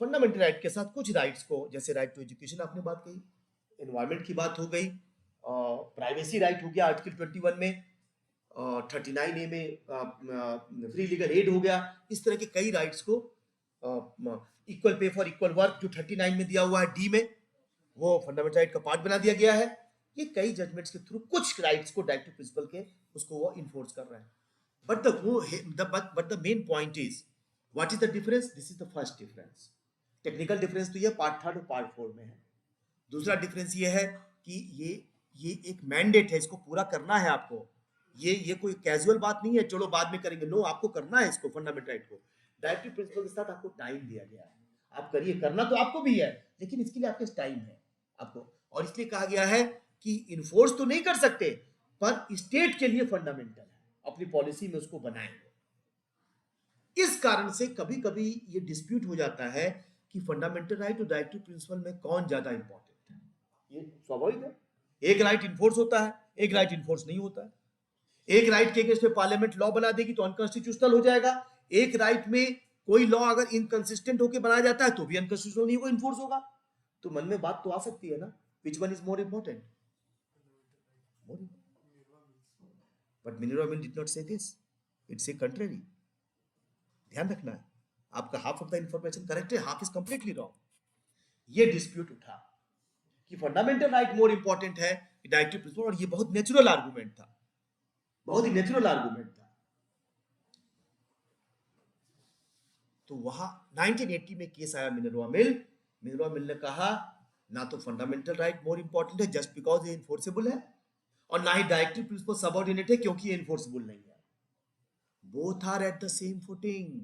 फंडामेंटल राइट के साथ कुछ राइट्स को, जैसे राइट टू एजुकेशन आपने बात कही, एनवायरमेंट की बात हो गई, प्राइवेसी राइट हो गया आर्टिकल 21 में, 39A में फ्री लीगल एड हो गया. इस तरह के कई राइट्स को, equal pay for equal work जो 39 में दिया हुआ है डी में, वो फंडामेंटल राइट का पार्ट बना दिया गया है. ये कई जजमेंट्स के थ्रू कुछ राइट्स को डायरेक्टिव प्रिंसिपल के उसको वो इन्फोर्स कर रहा है. But the main point is what is the difference. This is the first difference. Technical difference तो ये पार्ट 3 और पार्ट 4 में है. दूसरा डिफरेंस ये है कि ये एक मैंडेट है, इसको पूरा करना है आपको. ये कोई कैजुअल बात नहीं है चलो बाद में करेंगे. नो, आपको करना है इसको, फंडामेंटल राइट को. डायरेक्टिव प्रिंसिपल के साथ आपको टाइम दिया गया है, आप करिए. करना तो आपको भी है लेकिन इसके लिए आपके टाइम है आपको. और इसलिए कहा गया है कि इन्फोर्स तो नहीं कर सकते पर स्टेट के लिए फंडामेंटल है, अपनी पॉलिसी में उसको बनाएंगे. इस कारण से कभी कभी ये डिस्प्यूट हो जाता है कि फंडामेंटल राइट और डायरेक्टिव प्रिंसिपल में कौन ज्यादा इंपॉर्टेंट है. ये स्वाभाविक है. एक राइट इन्फोर्स होता है, एक राइट इन्फोर्स नहीं होता है. एक राइट के अगेंस्ट में पार्लियामेंट लॉ बना देगी तो अनकॉन्स्टिट्यूशनल हो जाएगा. एक राइट में कोई लॉ अगर इनकंसिस्टेंट होकर बनाया जाता है तो भी अनकॉन्स्टिट्यूशनल नहीं होगा, इन्फोर्स होगा. तो मन में बात तो आ सकती है ना, which one is more important. But Minerva mill did not से दिस, इट से कंट्रेरी. ध्यान रखना है, आपका half of the information correct है, हाफ इज कंप्लीटली रॉन्ग. ये डिस्प्यूट उठा कि फंडामेंटल राइट मोर इंपॉर्टेंट है डायरेक्टिव प्रिंसिपल, और ये बहुत नेचुरल आर्गुमेंट था, बहुत ही नेचुरल आर्गुमेंट था. तो वहां 1980 में केस आया मिनरवा मिल ने कहा ना तो फंडामेंटल राइट मोर इंपॉर्टेंट है जस्ट बिकॉज ये इन्फोर्सेबल है, और ना ही डायरेक्टिव प्रिंसिपल सबऑर्डिनेट है क्योंकि ये इन्फोर्सेबल नहीं है. Both are at the same footing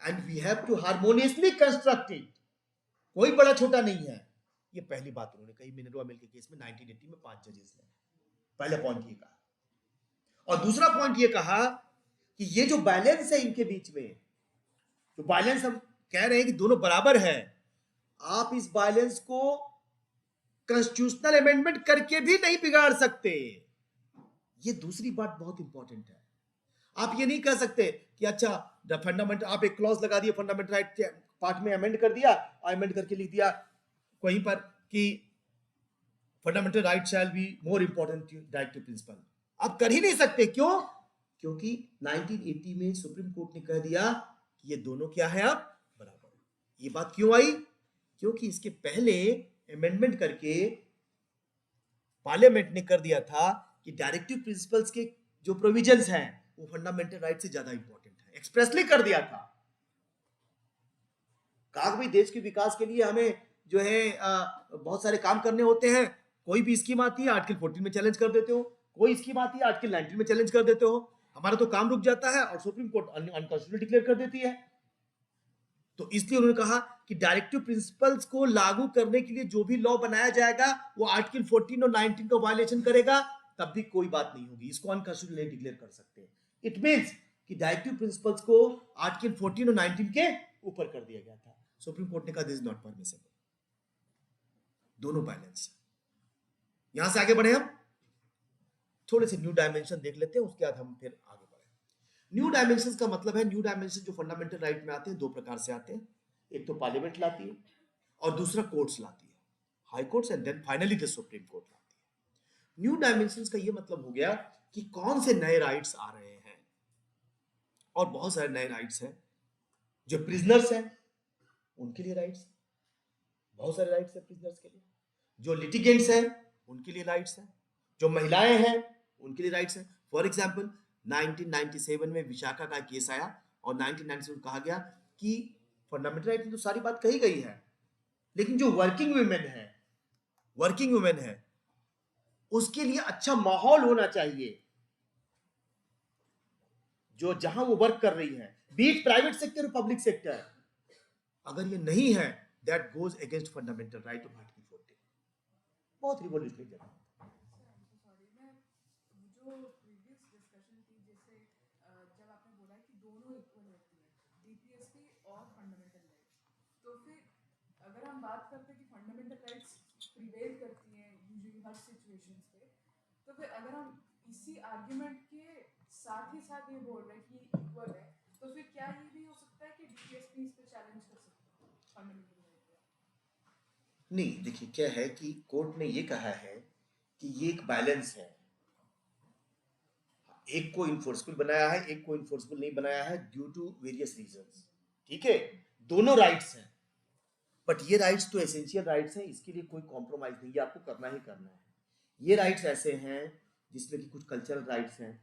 and we have to harmoniously construct it. कोई बड़ा छोटा नहीं है. ये पहली बात उन्होंने कही मिनरवा मिल के केस में 1980 में 5 जजेस ने. पहला पॉइंट ये कहा. और दूसरा पॉइंट ये कहा कि ये जो बैलेंस है इनके बीच में, जो बैलेंस हम कह रहे हैं कि दोनों बराबर है, आप इस बैलेंस को कॉन्स्टिट्यूशनल अमेंडमेंट करके भी नहीं बिगाड़ सकते. ये दूसरी बात बहुत इंपॉर्टेंट है. आप ये नहीं कह सकते कि अच्छा फंडामेंटल, आप एक क्लॉज लगा दिया फंडामेंटल राइट पार्ट में, अमेंड कर दिया, अमेंड करके लिख दिया कहीं पर कि fundamental right shall be more important directive principle. आप कर ही नहीं सकते. क्यों? क्योंकि 1980 में सुप्रीम कोर्ट ने कह दिया कि ये दोनों क्या है अब बराबर. ये बात क्यों आई? क्योंकि इसके पहले अमेंडमेंट करके पार्लियामेंट ने कर दिया था कि डायरेक्टिव प्रिंसिपल्स के जो प्रोविजंस हैं वो फंडामेंटल राइट से ज्यादा इंपॉर्टेंट है. एक्सप्रेसली कर दिया था. कहा भाई देश के विकास के लिए हमें जो है बहुत सारे काम करने होते हैं. कोई भी स्कीम आती है आर्टिकल 14 में चैलेंज कर देते हो, कोई स्कीम आती है आर्टिकल 19 में चैलेंज कर देते हो. हमारा तो काम रुक जाता है और सुप्रीम कोर्ट अनकॉन्स्टिट्यूशनल डिक्लेयर कर देती है. तो इसलिए उन्होंने कहा कि डायरेक्टिव प्रिंसिपल्स को लागू करने के लिए जो भी लॉ बनाया जाएगा वो आर्टिकल 14 और 19 का वायलेशन करेगा, तब भी कोई बात नहीं होगी, इसको अनकॉन्स्टिट्यूशनल डिक्लेयर कर सकते हैं. इट मींस कि डायरेक्टिव प्रिंसिपल्स को आर्टिकल 14 और 19 के ऊपर कर दिया गया था. सुप्रीम कोर्ट ने कहा दिस इज नॉट परमिसिबल. दोनों बैलेंस. यहां से आगे बढ़े हम थोड़े से न्यू डायमेंशन देख लेते हैं, उसके बाद हम फिर आगे बढ़े. न्यू डायमेंशन का मतलब है, न्यू डायमेंशन जो फंडामेंटल राइट में आते हैं दो प्रकार से आते हैं. एक तो पार्लियामेंट लाती है और दूसरा कोर्ट्स लाती है, high courts, and then finally the supreme court लाती है. न्यू डायमेंशन का ये मतलब हो गया कि कौन से नए राइट्स आ रहे हैं. और बहुत सारे नए राइट्स हैं. जो प्रिजनर्स हैं उनके लिए राइट्स, बहुत सारे राइट्स हैं प्रिजनर्स के लिए. जो लिटिगेंट्स हैं उनके लिए राइट्स हैं. जो महिलाएं हैं उनके लिए राइट्स हैं. फॉर एग्जाम्पल 1997 में विशाखा का केस आया और 1997 कहा गया कि फंडामेंटल राइट में तो सारी बात कही गई है, लेकिन जो वर्किंग वुमेन है उसके लिए अच्छा माहौल होना चाहिए. जो जहां वो वर्क कर रही है, बीट प्राइवेट सेक्टर और पब्लिक सेक्टर, अगर ये नहीं है that goes against fundamental right of article 14. बहुत रिवॉल्यूशनरी जगह। सॉरी, मैं जो प्रीवियस डिस्कशन थी, जैसे जब आपने बोला कि दोनों इक्वल होती है, डीपीएसपी और फंडामेंटल राइट्स, तो फिर अगर हम बात करते हैं कि फंडामेंटल राइट्स प्रिवेल करती हैं यूजुअली हर सिचुएशंस पे, तो फिर अगर हम इसी आर्ग्यूमेंट के साथ ही साथ ये बोल रहे हैं कि इक्वल है, तो फिर क्या ये भी हो सकता है कि डीपीएसपी इस पे चैलेंज कर सकता है फंडामेंटल राइट पे? नहीं, देखिए क्या है कि कोर्ट ने ये कहा है कि ये एक बैलेंस है, एक को इन्फोर्सबल बनाया है, एक को इन्फोर्सबल नहीं बनाया है ड्यू टू वेरियस रीजंस। ठीक है, दोनों राइट्स हैं, बट ये राइट्स तो एसेंशियल राइट्स हैं, इसके लिए कोई कॉम्प्रोमाइज नहीं है, आपको करना ही करना है। ये राइट्स ऐसे हैं जिसमें कि कुछ कल्चरल राइट्स हैं,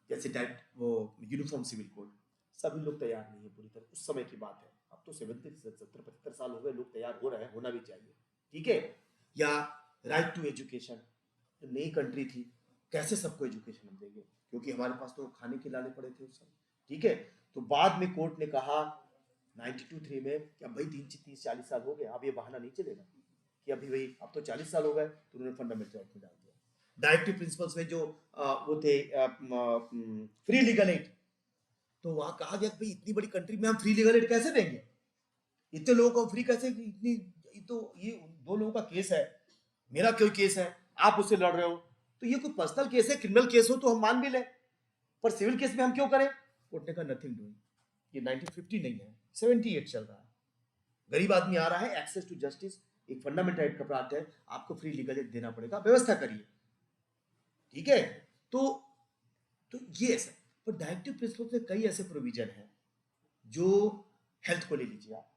जैसे वो यूनिफॉर्म सिविल कोड, सभी लोग तैयार नहीं है पूरी तरह, उस समय की बात है, अब तो 70-75 साल हो गए, लोग तैयार हो रहे हैं, होना भी चाहिए। ठीक है, या राइट टू एजुकेशन, नई कंट्री थी, कैसे सबको एजुकेशन हम देंगे, क्योंकि हमारे पास तो खाने के लाले पड़े थे उस समय। ठीक है, तो बाद में कोर्ट ने कहा 92-3 में कि अब भाई 30-40 साल हो गए, अब ये बहाना नहीं चलेगा कि अभी भाई अब तो 40 साल हो गए, तो उन्होंने फंडामेंटल राइट में डाल दिया। डायरेक्टिव प्रिंसिपल्स में जो वो थे फ्री लीगल एड, तो वहां कहा गया कि भाई इतनी बड़ी कंट्री में हम फ्री लीगल एड कैसे देंगे, इतने लोगों को फ्री कैसे, इतनी, ये दो लोगों का केस है, मेरा कोई केस है, आप उससे लड़ रहे हो, तो ये कोई पर्सनल केस है, क्रिमिनल केस हो तो हम मान भी लें, पर सिविल केस में हम क्यों करें? कोर्ट ने कहा नथिंग डूइंग, ये 1950 नहीं है, 78 चल रहा है, गरीब आदमी आ रहा है, एक्सेस टू जस्टिस एक फंडामेंटल राइट का पार्ट है, आपको फ्री लीगल एड देना पड़ेगा, व्यवस्था करिए। ठीक है, तो ये ऐसा, पर डायरेक्टिव प्रिंसिपल में कई ऐसे प्रोविजन हैं, जो हेल्थ को ले लीजिए आप,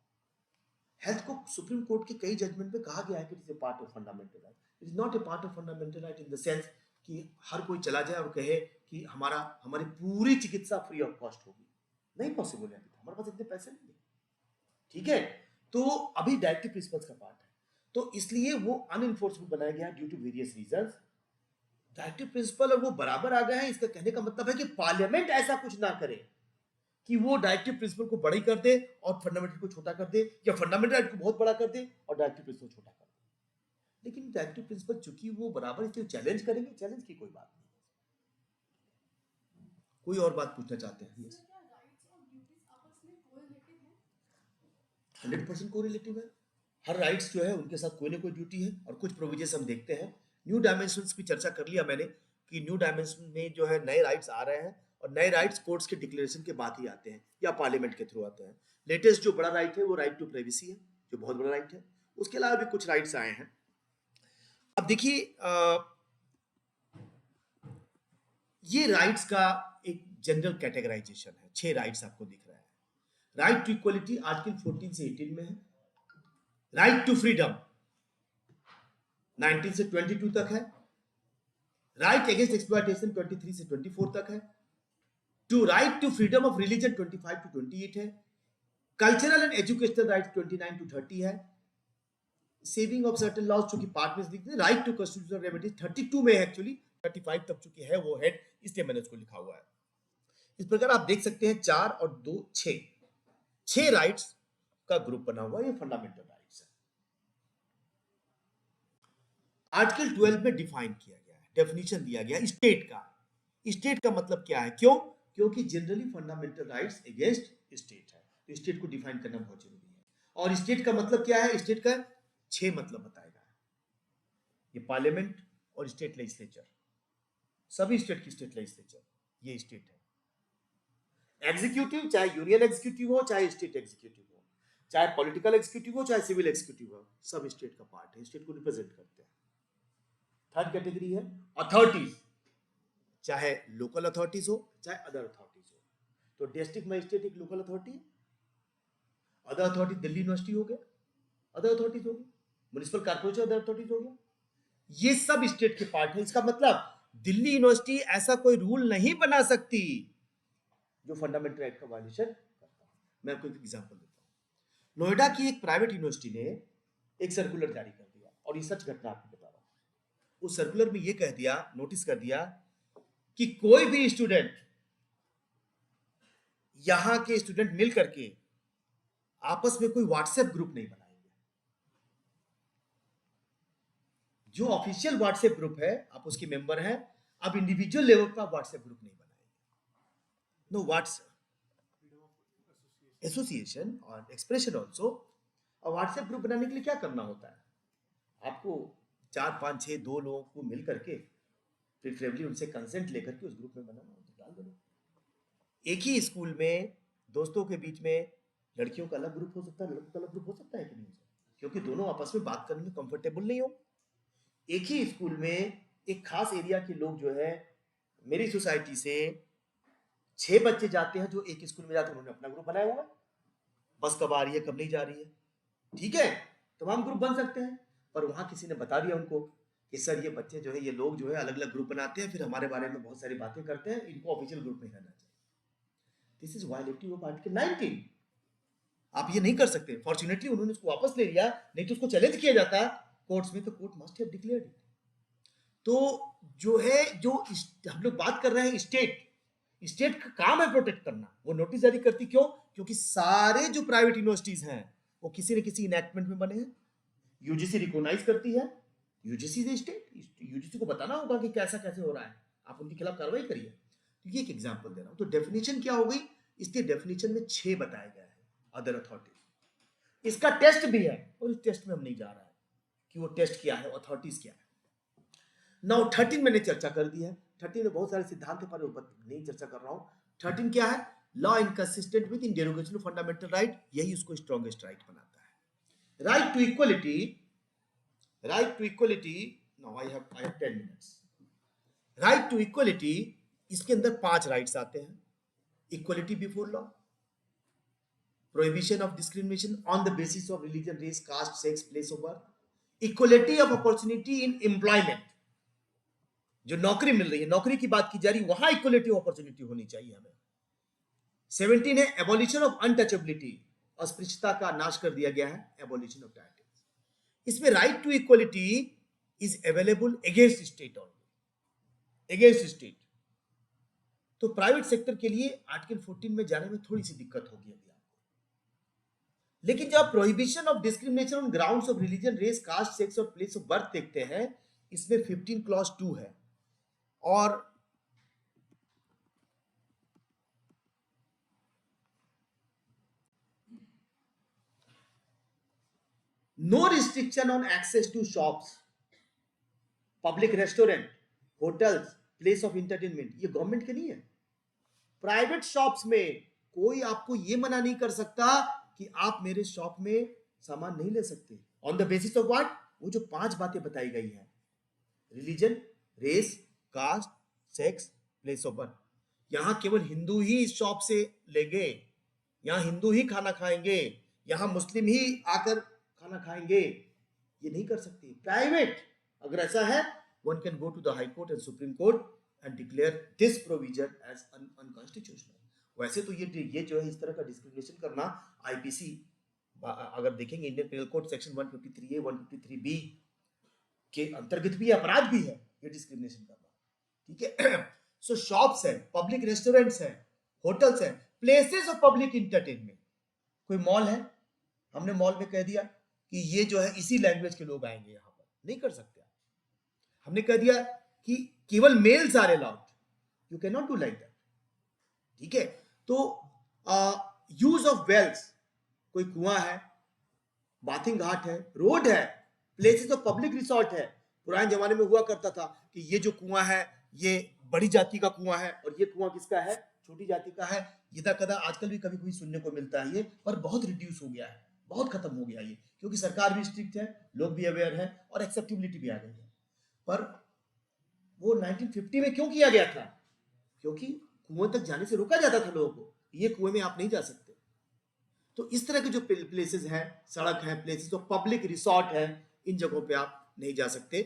हेल्थ को सुप्रीम कोर्ट के कई जजमेंट में कहा गया है कि it is a part of fundamental right, it is not A part of fundamental right in the sense कि हर कोई चला जाए और कहे कि हमारी पूरी चिकित्सा फ्री ऑफ कॉस्ट होगी, नहीं पॉसिबल है, हमारे पास इतने पैसे नहीं है। ठीक है, तो अभी डायरेक्टिव प्रिंसिपल्स का पार्ट है, तो इसलिए वो अनइन्फोर्सबल बनाया गया due to various reasons. Directive principle और वो बराबर आ गए हैं, इसका कहने का मतलब है कि पार्लियामेंट ऐसा कुछ ना करे कि वो डायरेक्टिव प्रिंसिपल को बड़ी कर दे और फंडामेंटल को छोटा कर दे, या फंडामेंटल राइट को बहुत बड़ा कर दे और डायरेक्टिव प्रिंसिपल छोटा कर दे। लेकिन डायरेक्टिव प्रिंसिपल चूंकि वो बराबर, इसलिए चैलेंज करेंगे, चैलेंज की कोई बात नहीं। कोई और बात पूछना चाहते हैं? सर, क्या राइट्स और ड्यूटीज आपस में कोरिलेटिव हैं? 100% कोरिलेटिव है, हर राइट्स जो है उनके साथ कोई ना कोई ड्यूटी है, और कुछ प्रोविजन हम देखते हैं। न्यू डायमेंशंस की चर्चा कर लिया मैंने कि न्यू डायमेंशन में जो है नए राइट्स आ रहे हैं, और नए राइट्स कोर्ट्स के डिक्लेरेशन के बाद ही आते हैं या पार्लियामेंट के थ्रू आते हैं। लेटेस्ट जो बड़ा राइट है वो राइट टू प्राइवेसी है, जो बहुत बड़ा राइट है, उसके अलावा भी कुछ राइट्स आए हैं। अब देखिए ये राइट्स का एक जनरल कैटेगराइजेशन है, 6 राइट्स आपको दिख रहा है। राइट टू इक्वलिटी आर्टिकल 14 से 18 में है, राइट टू फ्रीडम 19 से 22 तक है, राइट अगेंस्ट एक्सप्लॉयटेशन 23 से 24 तक है, to right to freedom of religion 25 to 28 है, cultural and educational right 29 to 30 है, सेविंग ऑफ सर्टेन लॉज चूंकि पार्ट में लिखते हैं, राइट टू कॉन्स्टिट्यूशनल रेमेडीज 32 में है, एक्चुअली 35 तक चूंकि है वो हेड, इसलिए मैंने उसको लिखा हुआ है। इस प्रकार आप देख सकते हैं 4 और 2 6 राइट्स का ग्रुप बना हुआ है, ये फंडामेंटल राइट्स है। आर्टिकल 12 में डिफाइन किया गया है, डेफिनेशन दिया गया स्टेट का। स्टेट का मतलब क्या है? क्यों? क्योंकि generally fundamental rights against state है, तो स्टेट को डिफाइन करना बहुत जरूरी है। और स्टेट का मतलब क्या है? स्टेट का 6 मतलब बताएगा, ये पार्लियामेंट और स्टेट लेजिस्लेचर, सभी स्टेट की स्टेट लेजिस्लेचर, ये स्टेट है। एग्जीक्यूटिव, चाहे यूनियन एग्जीक्यूटिव हो, चाहे स्टेट एग्जीक्यूटिव हो, चाहे पॉलिटिकल एग्जीक्यूटिव हो, चाहे सिविल एग्जीक्यूटिव हो, सब स्टेट का पार्ट है, स्टेट को रिप्रेजेंट करते हैं। थर्ड कैटेगरी है अथॉरिटीज, चाहे लोकल अथॉरिटीज हो, चाहे अदर अथॉरिटीज हो। तो डिस्ट्रिक्ट मजिस्ट्रेट एक लोकल अथॉरिटी है, अदर अथॉरिटी दिल्ली यूनिवर्सिटी हो गया, अदर अथॉरिटीज हो गई, म्युनिसिपल कॉर्पोरेशन अदर अथॉरिटीज हो गया, ये सब स्टेट के पार्ट है। इसका मतलब दिल्ली यूनिवर्सिटी ऐसा कोई रूल नहीं बना सकती जो फंडामेंटल राइट का वायलेशन करता है। मैं आपको एक एग्जांपल देता हूं। नोएडा की एक प्राइवेट यूनिवर्सिटी ने एक सर्कुलर जारी कर दिया, और ये सच घटना आपको बता रहा हूं। उस सर्कुलर में ये कह दिया, नोटिस कर दिया कि कोई भी स्टूडेंट, यहां के स्टूडेंट मिल करके आपस में कोई व्हाट्सएप ग्रुप नहीं बनाएंगे। जो ऑफिशियल व्हाट्सएप ग्रुप है आप उसके मेंबर हैं, आप इंडिविजुअल लेवल पर व्हाट्सएप ग्रुप नहीं बनाएंगे। नो व्हाट्स एसोसिएशन और एक्सप्रेशन ऑल्सो। और व्हाट्सएप ग्रुप बनाने के लिए क्या करना होता है, आपको 4 5 6 2 लोगों को मिल करके प्रिफरेबली उनसे कंसेंट लेकर के उस ग्रुप में बनाना होता, डाल देना। एक ही स्कूल में दोस्तों के बीच में लड़कियों का अलग ग्रुप हो सकता है, लड़कों का अलग ग्रुप हो सकता है कि नहीं हो सकता, क्योंकि दोनों आपस में बात करने में कंफर्टेबल नहीं हो। एक ही स्कूल में एक खास एरिया के लोग जो है, मेरी सोसाइटी से 6 बच्चे जाते हैं जो एक स्कूल में जाते हैं, उन्होंने अपना ग्रुप बनाया हुआ है, बस कब आ रही है कब नहीं जा रही है, ठीक है, तमाम ग्रुप बन सकते हैं। पर वहां किसी ने बता दिया उनको कि सर ये बच्चे जो है, ये लोग जो है अलग अलग ग्रुप बनाते हैं, फिर हमारे बारे में बहुत सारी बातें करते हैं, इनको ऑफिशियल ग्रुप में रहना चाहिए। This is violative of article 19। आप ये नहीं कर सकते। फॉर्चुनेटली उन्होंने उसको वापस ले लिया, नहीं तो उसको चैलेंज किया जाता कोर्ट्स में, तो court must have declared it. तो जो है, जो हम लोग बात कर रहे हैं, स्टेट का काम है प्रोटेक्ट करना। वो नोटिस जारी करती क्यों? क्योंकि सारे जो प्राइवेट यूनिवर्सिटीज हैं वो किसी न किसी इनएक्टमेंट में बने हैं। यूजीसी रिकॉग्नाइज करती है, यूजीसी से स्टेट, यूजीसी को बताना होगा कि कैसा कैसे हो रहा है, आप उनके खिलाफ कार्रवाई करिए। तो ये एक एग्जांपल दे रहा हूं। तो डेफिनेशन क्या हो गई? इसके डेफिनेशन में 6 बताया गया है, अदर अथॉरिटीज। इसका टेस्ट भी है, और इस टेस्ट में हम नहीं जा रहा है कि वो टेस्ट क्या है, अथॉरिटीज क्या है। नाउ 13 मैंने चर्चा कर दी है। 13 में बहुत सारे सिद्धांत है, पर नहीं चर्चा कर रहा हूं। 13 क्या है? Law inconsistent with in derogation of fundamental right, यही उसको स्ट्रॉन्गेस्ट राइट बनाता है। Right to equality, now I have 10 minutes. Right to equality, इसके अंदर 5 राइट्स आते हैं। Equality before law, prohibition of discrimination on the basis of religion, race, caste, sex, place of birth, equality of opportunity in employment, जो नौकरी मिल रही है, नौकरी की बात की जा रही है, वहां इक्वलिटी ऑफ अपॉर्चुनिटी होनी चाहिए हमें। 17 है एबॉलिशन ऑफ अनटचेबिलिटी, अस्पृश्यता का नाश कर दिया गया है, एबॉलिशन ऑफ टाइटल्स। इसमें right to equality is available against state only, against state. तो प्राइवेट सेक्टर के लिए आर्टिकल 14 में जाने में थोड़ी सी दिक्कत होगी अभी आपको। लेकिन जब prohibition of discrimination on grounds of religion, race, caste, sex और प्लेस ऑफ बर्थ देखते हैं, इसमें 15 क्लॉज 2 है, और no restriction on access to shops, public restaurant, hotels, place of entertainment, ये गवर्नमेंट के नहीं है। प्राइवेट शॉप्स में कोई आपको ये मना नहीं कर सकता कि आप मेरे शॉप में सामान नहीं ले सकते। On the basis of what? वो जो 5 बातें बताई गई हैं, religion, race, caste, sex, place of birth. यहां केवल हिंदू ही इस शॉप से लेंगे, यहां हिंदू ही खाना खाएंगे, यहां मुस्लिम ही आकर खाना खाएंगे, ये नहीं कर सकते। प्राइवेट अगर ऐसा है, one can go to the High Court and Supreme Court and declare this provision as unconstitutional. वैसे तो ये जो है इस तरह का डिस्क्रिमिनेशन करना आईपीसी, अगर देखेंगे Indian panel code section 153A 153B के अंतर्गत भी अपराध भी है ये डिस्क्रिमिनेशन करना, ठीक है। सो शॉप्स है, पब्लिक रेस्टोरेंट्स है, होटल्स है, प्लेसेस ऑफ पब्लिक एंटरटेनमेंट। कोई मॉल है, हमने मॉल में कह दिया कि ये जो है इसी लैंग्वेज के लोग आएंगे, यहां पर नहीं कर सकते। हमने कह दिया कि केवल males are allowed, you can not do like that, ठीक है। तो यूज ऑफ वेल्स, कोई कुआं है, बाथिंग घाट है, रोड है, प्लेसेस ऑफ पब्लिक रिसोर्ट है। पुराने जमाने में हुआ करता था कि ये जो कुआं है ये बड़ी जाति का कुआं है और ये कुआं किसका है, छोटी जाति का है। यदा कदा आजकल भी कभी कभी सुनने को मिलता है ये, पर बहुत रिड्यूस हो गया है, बहुत खत्म हो गया ये, क्योंकि सरकार भी स्ट्रिक्ट है, लोग भी अवेयर है और एक्सेप्टेबिलिटी भी आ गई है। पर वो 1950 में क्यों किया गया था? क्योंकि कुएं तक जाने से रोका जाता था लोगों को, ये कुएं में आप नहीं जा सकते। तो इस तरह के जो प्लेसेस हैं, सड़क है, प्लेसेस ऑफ पब्लिक रिसोर्ट है, इन जगहों पे आप नहीं जा सकते।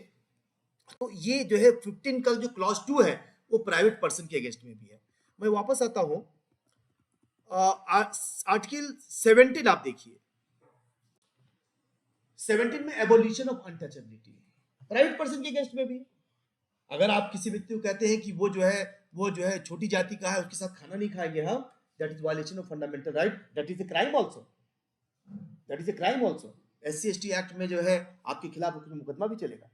तो ये जो है 15 का जो क्लॉज 2 है वो प्राइवेट पर्सन के अगेंस्ट में भी है। मैं वापस आता हूं, आर्टिकल 17 आप देखिए, 17 में abolition of untouchability private person के अगेंस्ट में भी। अगर आप किसी व्यक्ति को कहते हैं कि वो जो है छोटी जाति का है, उसके साथ खाना नहीं खाएंगे, हम, that is violation of fundamental right, that is a crime also, that is a crime also. SC ST act में जो है आपके खिलाफ मुकदमा भी चलेगा।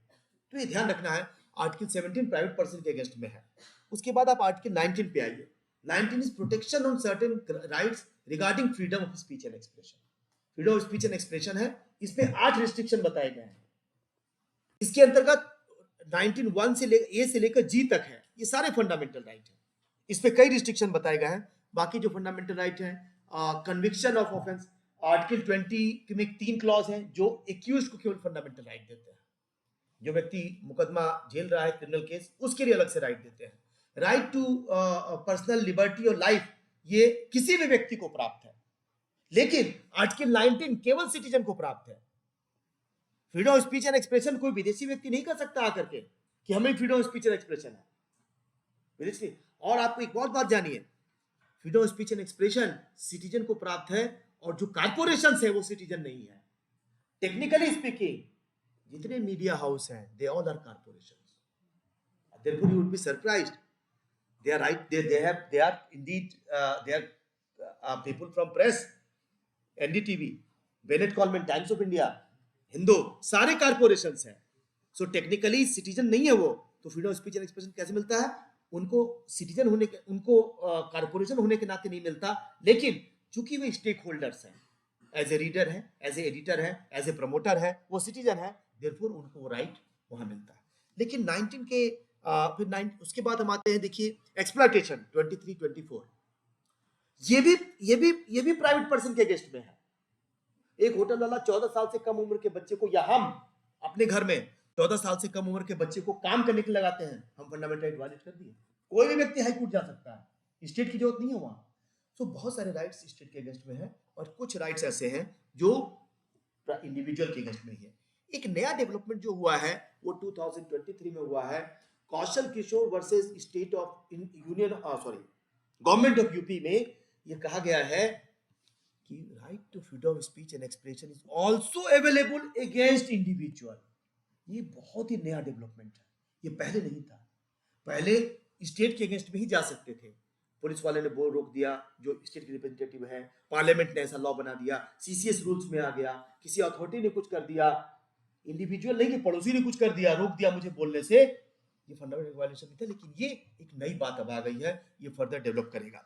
तो ये ध्यान रखना है, आर्टिकल 17 प्राइवेट पर्सन के अगेंस्ट में है। उसके बाद आप आर्टिकल 19 पे आइए। 19 is protection on certain rights regarding freedom of speech and expression. Freedom of speech and expression है, इसमें 8 रिस्ट्रिक्शन बताए गए हैं। इसके अंतर्गत 19(1) से ए से लेकर जी तक है, ये सारे फंडामेंटल राइट है। इस पे कई रिस्ट्रिक्शन बताए गए हैं। बाकी जो फंडामेंटल राइट है, कन्विक्शन ऑफ ऑफेंस, आर्टिकल 20 में 3 क्लॉज हैं जो एक्यूज को केवल फंडामेंटल राइट देते हैं। जो व्यक्ति मुकदमा झेल रहा है क्रिमिनल केस, उसके लिए अलग से राइट देते हैं। राइट टू पर्सनल लिबर्टी और लाइफ, ये किसी भी व्यक्ति को प्राप्त है, लेकिन आर्टिकल 19 केवल सिटीजन को प्राप्त है। Freedom of speech and expression कोई विदेशी व्यक्ति नहीं कर सकता आकर के कि हमें freedom of speech and expression है, विदेशी। और आपको एक बहुत बात जानिए, freedom of speech and expression citizen को प्राप्त है, और जो कारपोरेशन है वो सिटीजन नहीं है। टेक्निकली स्पीकिंग, जितने मीडिया हाउस हैं, they all are corporations. Therefore, you would be surprised. They are right. They are indeed. They are people from press, NDTV, Bennett Coleman, Times of India, Hindu, सारे corporations हैं। So technically citizen नहीं है वो, तो freedom of speech and expression कैसे मिलता है? उनको सिटीजन होने के, उनको कॉर्पोरेशन होने के नाते नहीं मिलता, लेकिन चूंकि वे स्टेक होल्डर्स हैं, एज ए रीडर है, एज ए एडिटर है, एज ए प्रमोटर है, वो सिटीजन है, देयरफॉर उनको वो राइट वहां मिलता है। लेकिन 19 के फिर 9 उसके बाद हम आते हैं, देखिए एक्सप्लॉयटेशन 23-24, ये भी प्राइवेट पर्सन के अगेंस्ट में है। एक होटल वाला 14 साल से कम उम्र के बच्चे को, या हम अपने घर में 14 साल से कम उम्र के बच्चे को काम करने के लिए लगाते हैं, हम फंडामेंटल राइट वायलेट कर दिए। कोई भी व्यक्ति हाई कोर्ट जा सकता है, स्टेट की जरूरत नहीं है वहां। सो बहुत सारे राइट्स स्टेट के अगेंस्ट में है, और कुछ राइट्स ऐसे हैं जो इंडिविजुअल के अगेंस्ट में है। एक नया डेवलपमेंट जो हुआ है वो 2023 में हुआ है, Kaushal Kishore versus state of union, government of UP में ये कहा गया है कि right to freedom of speech and expression is also available against individual. ये बहुत ही नया डेवलपमेंट है, ये पहले नहीं था। पहले स्टेट के अगेंस्ट में ही जा सकते थे, पुलिस वाले ने वो रोक दिया जो स्टेट के रिप्रेजेंटेटिव है, पार्लियामेंट ने ऐसा लॉ बना दिया, सीसीएस रूल्स में आ गया, किसी अथॉरिटी ने कुछ कर दिया, इंडिविजुअल नहीं कि पड़ोसी ने कुछ कर दिया, रोक दिया मुझे बोलने से, ये फंडामेंटल वायलेशन नहीं था। लेकिन ये एक नई बात अब आ गई है, ये फर्दर डेवलप करेगा।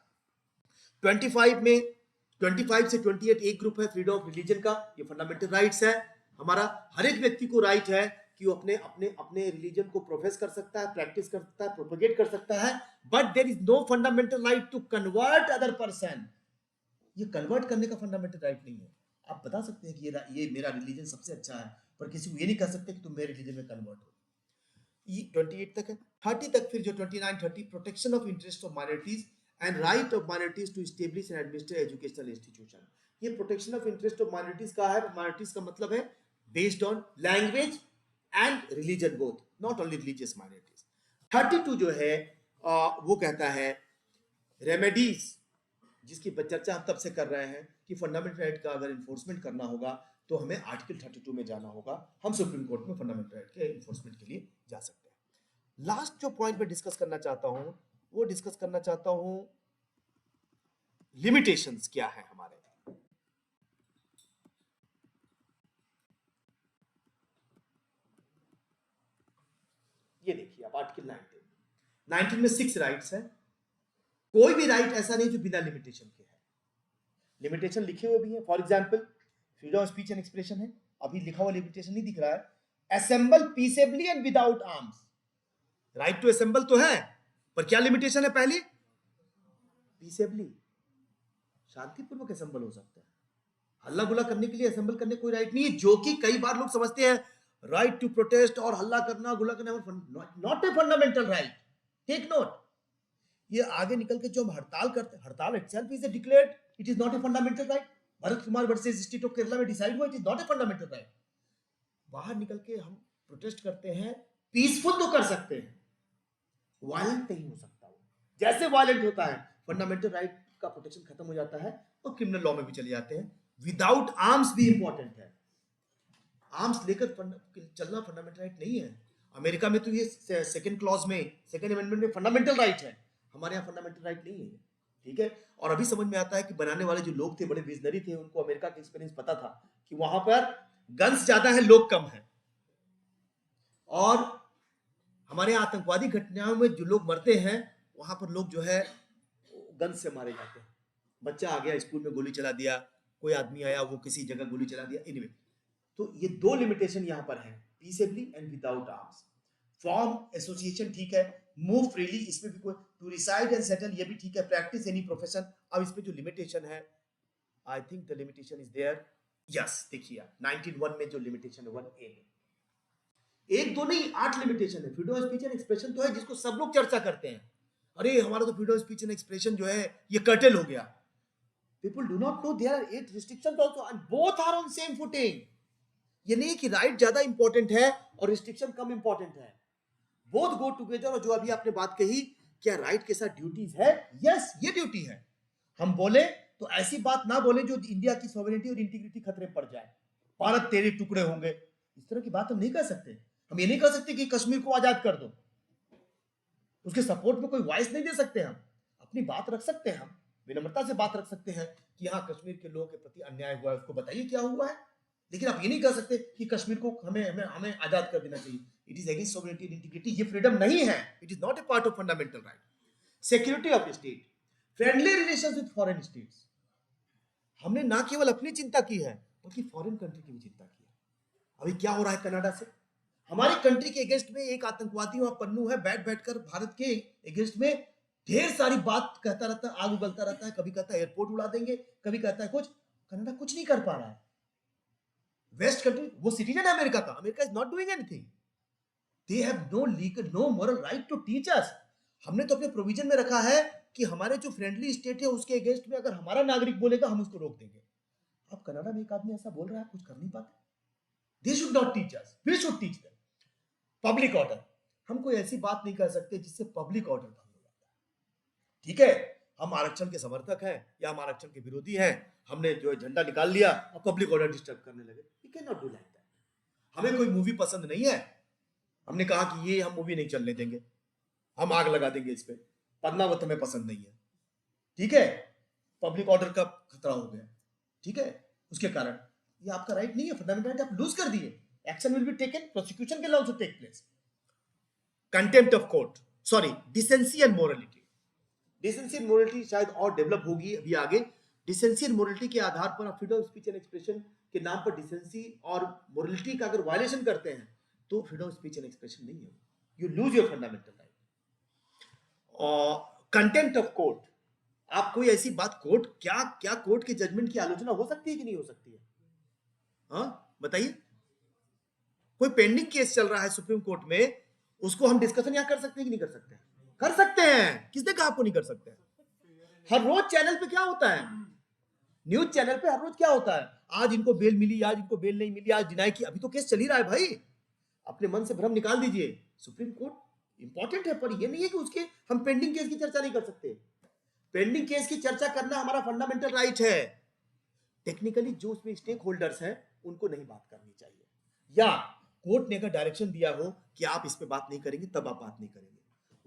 25 से 28 एक ग्रुप है फ्रीडम ऑफ रिलीजन का, ये फंडामेंटल राइट्स है हमारा। हर एक व्यक्ति को राइट है कि वो अपने अपने अपने रिलीजन को प्रोफेस कर सकता है, प्रैक्टिस कर सकता है, प्रोपेगेट कर सकता है, but there is no fundamental right to convert other person. ये कन्वर्ट करने का फंडामेंटल राइट नहीं है। आप बता सकते हैं कि ये मेरा रिलीजन सबसे अच्छा है, पर किसी को ये नहीं कह सकते कि तुम मेरे रिलीजन में कन्वर्ट हो। ये 28 तक है। 30 तक फिर जो 29-30, protection of interest of minorities and right of minorities to establish and administer educational institution. ये protection of interest of minorities का है। माइनॉरिटीज का मतलब है based on language and religion both, not only religious minorities. 32 जो है वो कहता है रेमेडीज, जिसकी चर्चा हम तब से कर रहे हैं कि फंडामेंटल राइट का अगर इन्फोर्समेंट करना होगा तो हमें आर्टिकल 32 में जाना होगा। हम सुप्रीम कोर्ट में फंडामेंटल राइट के इन्फोर्समेंट के लिए जा सकते हैं। लास्ट जो पॉइंट मैं डिस्कस करना चाहता हूं वो डिस्कस करना चाहता हूं लिमिटेशंस क्या है हमारे। ये देखिए आप आर्टिकल 19 में 6 राइट्स हैं। कोई भी राइट ऐसा नहीं जो बिना लिमिटेशन के है। लिमिटेशन लिखे हुए भी हैं। For example freedom of speech and expression है, अभी लिखा हुआ लिमिटेशन नहीं दिख रहा है। Assemble peaceably and without arms, right to assemble तो है, पर क्या लिमिटेशन है? पहले पीसेबली, शांतिपूर्वक असेंबल हो सकता है। हल्ला गुल्ला करने के लिए असेंबल करने कोई राइट नहीं है, जो कि कई बार लोग समझते हैं राइट टू प्रोटेस्ट और हल्ला करना गुल्ला करना not a fundamental right. Take note, ये आगे निकल के जो हम हड़ताल करते हैं, हड़ताल itself is declared, it is not a fundamental right. Bharat Kumar versus state of Kerala में डिसाइड हुआ, it is not a fundamental right. बाहर निकल के हम प्रोटेस्ट करते हैं, पीसफुल तो कर सकते हैं, वायलेंट नहीं हो सकता। वो जैसे वायलेंट होता है फंडामेंटल राइट का प्रोटेक्शन खत्म हो जाता है और क्रिमिनल लॉ में भी चले जाते हैं। विदाउट आर्म्स भी इंपॉर्टेंट है। आर्म्स लेकर चलना फंडामेंटल राइट नहीं है। अमेरिका में तो ये सेकंड क्लॉज में, सेकंड अमेंडमेंट में फंडामेंटल राइट है, हमारे यहाँ फंडामेंटल राइट नहीं है। ठीक है, और अभी समझ में आता है कि बनाने वाले जो लोग थे बड़े विजनरी थे, उनको अमेरिका का एक्सपीरियंस पता था कि वहां पर गन्स ज्यादा है, लोग कम है। और हमारे आतंकवादी घटनाओं में जो लोग मरते हैं वहां पर लोग जो है गन से मारे जाते हैं। बच्चा आ गया स्कूल में गोली चला दिया, कोई आदमी आया वो किसी जगह गोली चला दिया, एनीवे। तो ये दो लिमिटेशन यहाँ पर है, peaceably and without arms. Form association ठीक है, मूव फ्रीली, इसमें भी कोई टू रिसाइड एंड सेटल, ये भी ठीक है, प्रैक्टिस एनी प्रोफेशन। अब इसमें जो लिमिटेशन है, I think the limitation is there, yes देखिए 19(1) में जो लिमिटेशन है 1A में, एक दो नहीं 8 लिमिटेशन है। Freedom of speech and expression तो है जिसको सब लोग चर्चा करते हैं, अरे हमारा तो freedom of speech and expression जो है ये कर्टेल हो गया। People do not know there are 8 restrictions also and both are on same footing. ये नहीं कि राइट ज्यादा इंपॉर्टेंट है और रिस्ट्रिक्शन कम इंपॉर्टेंट है, बोथ गो टुगेदर। और जो अभी आपने बात कही, क्या राइट के साथ ड्यूटीज है? यस, ये ड्यूटी है। हम बोले तो ऐसी बात ना बोले जो इंडिया की सॉवरेनिटी और इंटीग्रिटी खतरे में पड़ जाए, भारत तेरे टुकड़े होंगे, इस तरह की बात हम नहीं कर सकते। हम ये नहीं कर सकते कि कश्मीर को आजाद कर दो, उसके सपोर्ट में कोई वॉइस नहीं दे सकते। हम अपनी बात रख सकते हैं, हम विनम्रता से बात रख सकते हैं कि हाँ कश्मीर के लोगों के प्रति अन्याय हुआ है, उसको बताइए क्या हुआ है। लेकिन आप ये नहीं कर सकते कि कश्मीर को हमें हमें हमें आजाद कर देना चाहिए। It is against sovereignty and integrity, ये फ्रीडम नहीं है, it is not A part of fundamental right. Security of state, friendly relations with foreign states, हमने ना केवल अपनी चिंता की है बल्कि फॉरेन कंट्री की भी चिंता की है। अभी क्या हो रहा है कनाडा से, हमारी कंट्री के अगेंस्ट में एक आतंकवादी वहां पन्नू है, बैठ बैठकर भारत के अगेंस्ट में ढेर सारी बात कहता रहता है, आग उगलता रहता है, कभी कहता है एयरपोर्ट उड़ा देंगे, कभी कहता है कुछ। कनाडा कुछ नहीं कर पा रहा है। वेस्ट कंट्री, वो सिटीजन है अमेरिका का, America is not doing anything, they have no legal no moral right to teach us. हमने तो अपने प्रोविजन में रखा है कि हमारे जो फ्रेंडली स्टेट है उसके अगेंस्ट में अगर हमारा नागरिक बोलेगा हम उसको रोक देंगे। अब कनाडा में एक आदमी ऐसा बोल रहा है, कुछ कर नहीं पाते। They should not teach us, we should teach them. Public order, हम कोई ऐसी बात नहीं कर सकते जिससे पब्लिक ऑर्डर भंग हो जाता है। ठीक है, हम आरक्षण के समर्थक हैं या हम आरक्षण के विरोधी हैं, हमने जो झंडा निकाल लिया और पब्लिक ऑर्डर डिस्टर्ब करने लगे, we can not do like that. हमें कोई मूवी पसंद नहीं है, हमने कहा कि ये हम मूवी नहीं चलने देंगे, हम आग लगा देंगे इस पे, पद्मावत हमें पसंद नहीं है, ठीक है, पब्लिक ऑर्डर का खतरा हो गया, ठीक है, उसके कारण ये आपका राइट नहीं है, फंडामेंटल राइट आप लूज कर दिए, action will be taken, prosecution can also take place. Contempt of court, sorry decency and morality, decency and morality शायद और डेवलप होगी अभी आगे। डिसेंसी एंड मोरालिटी के आधार पर आप freedom of speech and expression के नाम पर डिसेंसी और मोरालिटी का अगर वायलेशन करते हैं तो freedom of speech and expression नहीं है, you lose your fundamental right. और कंटेम्प्ट ऑफ कोर्ट, आप कोई ऐसी बात, कोर्ट क्या क्या कोर्ट के जजमेंट की आलोचना हो सकती है कि नहीं हो सकती है? हाँ बताइए, कोई पेंडिंग केस चल रहा है सुप्रीम कोर्ट में, उसको हम डिस्कशन यहाँ कर सकते हैं कि नहीं कर सकते हैं? कर सकते हैं, किसने कहा आपको नहीं कर सकते हैं? हर रोज चैनल पे क्या होता है, न्यूज चैनल पे हर रोज क्या होता है, आज इनको बेल मिली, आज इनको बेल नहीं मिली, आज डिनाई की, अभी तो केस चल ही रहा है भाई। अपने मन से भ्रम निकाल दीजिए, सुप्रीम कोर्ट इंपॉर्टेंट है, पर ये नहीं है कि उसके हम पेंडिंग केस की चर्चा नहीं कर सकते। पेंडिंग केस की चर्चा करना हमारा फंडामेंटल राइट है। टेक्निकली जो उसमें स्टेक होल्डर्स हैं उनको नहीं बात करनी चाहिए, या कोर्ट ने अगर डायरेक्शन दिया हो कि आप इस पे बात नहीं करेंगे तब आप बात नहीं करेंगे,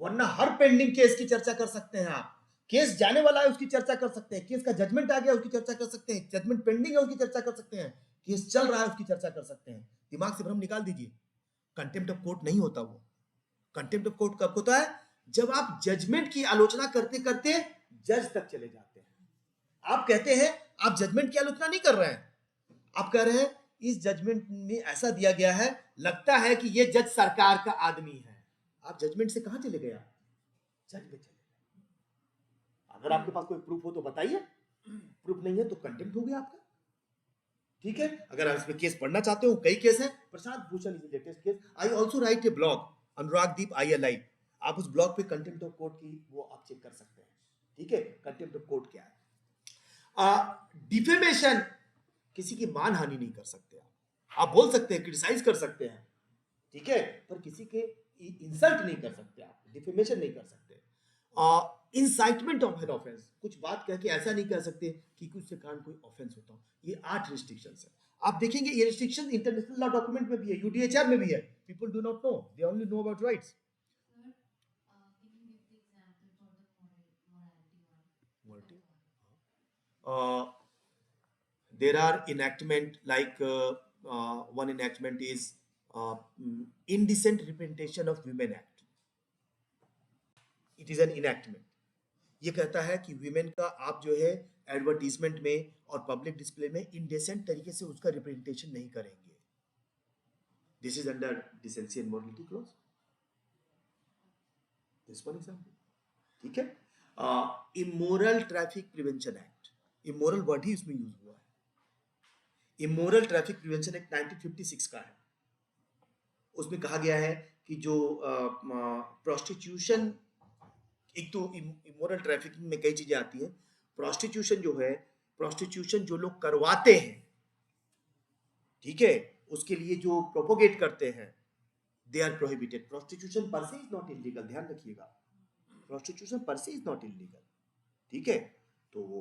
वरना हर पेंडिंग केस की चर्चा कर सकते हैं आप। केस जाने वाला है उसकी चर्चा कर सकते हैं, केस का जजमेंट आ गया उसकी चर्चा कर सकते हैं, जजमेंट पेंडिंग है उसकी चर्चा कर सकते हैं, केस चल रहा है उसकी चर्चा कर सकते हैं। दिमाग से भ्रम निकाल दीजिए, कंटेम्प्ट ऑफ कोर्ट नहीं होता वो। कंटेम्प्ट ऑफ कोर्ट कब होता है? जब आप जजमेंट की आलोचना करते करते जज तक चले जाते हैं। आप कहते हैं आप जजमेंट की आलोचना नहीं कर रहे हैं, आप कह रहे हैं इस जजमेंट में ऐसा दिया गया है, लगता है कि ये जज सरकार का आदमी है। आप जजमेंट से कहां चले गए? जज पे चले गए। अगर आपके पास कोई प्रूफ हो तो बताइए, प्रूफ नहीं है तो कंटेम्प्ट हो गया आपका, ठीक है। अगर आप इसमें केस पढ़ना चाहते हो, कई केस है, Prashant Bhushan is latest case. I also write a blog, Anurag Deep ILI, आप उस ब्लॉग पे कंटेम्प्ट ऑफ कोर्ट की वो आप चेक कर सकते हैं, ठीक है। कंटेम्प्ट ऑफ कोर्ट क्या है? डिफेमेशन, किसी की मानहानि नहीं कर सकते आप बोल सकते हैं, क्रिटिसाइज कर सकते हैं, ठीक है, पर किसी के इंसल्ट नहीं कर सकते आप, डिफेमेशन नहीं कर सकते। इंसाइटमेंट ऑफ एन ऑफेंस, कुछ बात कह के ऐसा नहीं कह सकते कि उससे कारण कोई ऑफेंस होता हो। ये 8 रिस्ट्रिक्शंस है। आप देखेंगे ये रिस्ट्रिक्शन इंटरनेशनल लॉ डॉक्यूमेंट में भी है, UDHR में भी है। People do not no, they only know about rights. There are enactment like one enactment is indecent representation of women act. It is an enactment. ये कहता है कि women का आप जो है एडवर्टीजमेंट में और पब्लिक डिस्प्ले में इंडेसेंट तरीके से उसका रिप्रेजेंटेशन नहीं करेंगे. This is under decency and morality clause. This one example. ठीक है. Immoral traffic prevention act, immoral word ही इसमें यूज हुआ है. इमोरल ट्रैफिक प्रिवेंशन एक्ट 1956 का है. उसमें कहा गया है कि जो प्रोस्टिट्यूशन, एक तो इमोरल ट्रैफिकिंग में कई चीजें आती हैं. प्रोस्टिट्यूशन जो है, प्रोस्टिट्यूशन जो लोग करवाते हैं, ठीक है, उसके लिए जो प्रोपोगेट करते हैं, दे आर प्रोहिबिटेड. प्रोस्टिट्यूशन पर से इज नॉट इलीगल, ध्यान रखिएगा. प्रोस्टिट्यूशन पर से इज नॉट इलीगल. ठीक है. तो वो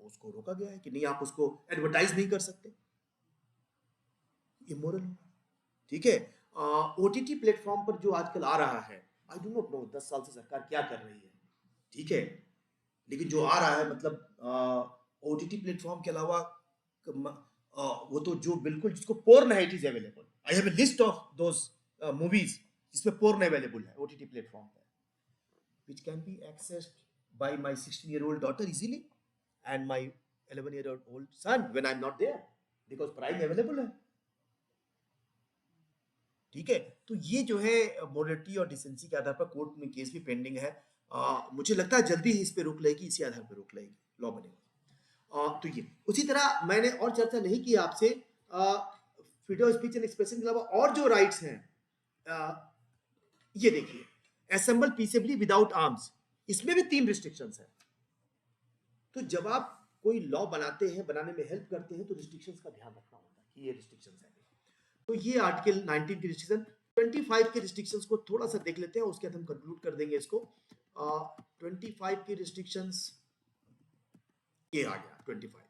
उसको रोका गया है कि नहीं, आप उसको एडवर्टाइज नहीं कर सकते, इमोरल होगा. ठीक है. ओटीटी प्लेटफॉर्म पर जो आजकल आ रहा है, आई डू नॉट नो 10 साल से सरकार क्या कर रही है. ठीक है. लेकिन जो आ रहा है, मतलब ओटीटी प्लेटफॉर्म के अलावा वो तो जो बिल्कुल जिसको पोर्न है, it is available. I have a list of those movies जिसमें पोर्न अवेलेबल है ओटीटी प्लेटफॉर्म पे, which can be accessed by my 16-year-old daughter easily and my 11-year-old son when I'm not there, because Prime available है. ठीक है. तो ये जो है मोरलिटी और डिसेंसी के आधार पर कोर्ट में केस भी पेंडिंग है. मुझे लगता है जल्दी ही इस पे रोक लगेगी, इसी आधार पर रोक लगेगी, लॉ बनेगा. तो ये उसी तरह मैंने और चर्चा नहीं की आपसे freedom of speech and expression के अलावा और जो राइट्स हैं. ये देखिए, असेंबल पीसफुली विदाउट आर्म्स, इसमें भी 3 रिस्ट्रिक्शंस हैं. तो जब आप कोई लॉ बनाते हैं, बनाने में हेल्प करते हैं, तो रिस्ट्रिक्शंस का ध्यान रखना होता है कि ये रिस्ट्रिक्शंस हैं. तो ये आर्टिकल 19 की रिस्ट्रिक्शन. 25 के रिस्ट्रिक्शंस को थोड़ा सा देख लेते हैं, उसके बाद हम कंक्लूड कर देंगे इसको. 25 की रिस्ट्रिक्शंस ये आ गया. 25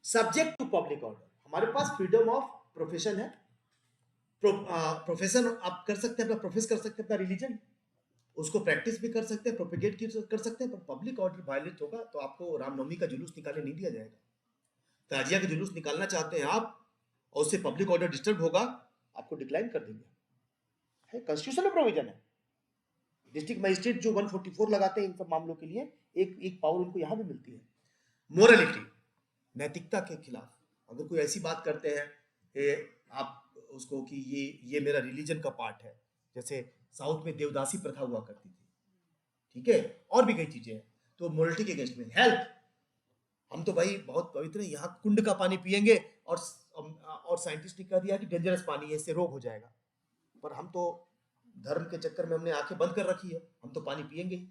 सब्जेक्ट टू पब्लिक ऑर्डर. हमारे पास फ्रीडम ऑफ प्रोफेशन है. प्रोफेशन आप कर सकते हैं, अपना प्रोफेस कर सकते हैं, अपना रिलीजन, उसको प्रैक्टिस भी कर सकते हैं, प्रोपेगेट कर सकते हैं. पर पब्लिक ऑर्डर वायलेट होगा तो आपको रामनवमी का जुलूस निकालने नहीं दिया जाएगा. ताजिया का जुलूस निकालना चाहते हैं आप और उससे पब्लिक ऑर्डर डिस्टर्ब होगा, आपको डिक्लाइन कर देंगे. है कॉन्स्टिट्यूशन में प्रोविजन है. डिस्ट्रिक्ट मजिस्ट्रेट जो 144 लगाते हैं इन सब मामलों के लिए, एक पावर उनको यहां भी मिलती है. मोरलिटी, नैतिकता के खिलाफ अगर कोई ऐसी बात करते हैं आप उसको कि ये मेरा रिलीजन का पार्ट है, जैसे साउथ में देवदासी प्रथा हुआ करती थी. ठीक है. और भी कई चीजें हैं. तो मोरलिटी के अगेंस्ट में. हेल्थ, हम तो भाई बहुत पवित्र हैं, यहाँ कुंड का पानी पिएंगे और साइंटिस्ट ने कह दिया कि डेंजरस पानी है, इससे रोग हो जाएगा. पर हम तो धर्म के चक्कर में हमने आंखें बंद कर रखी है, हम तो पानी पिएंगे ही.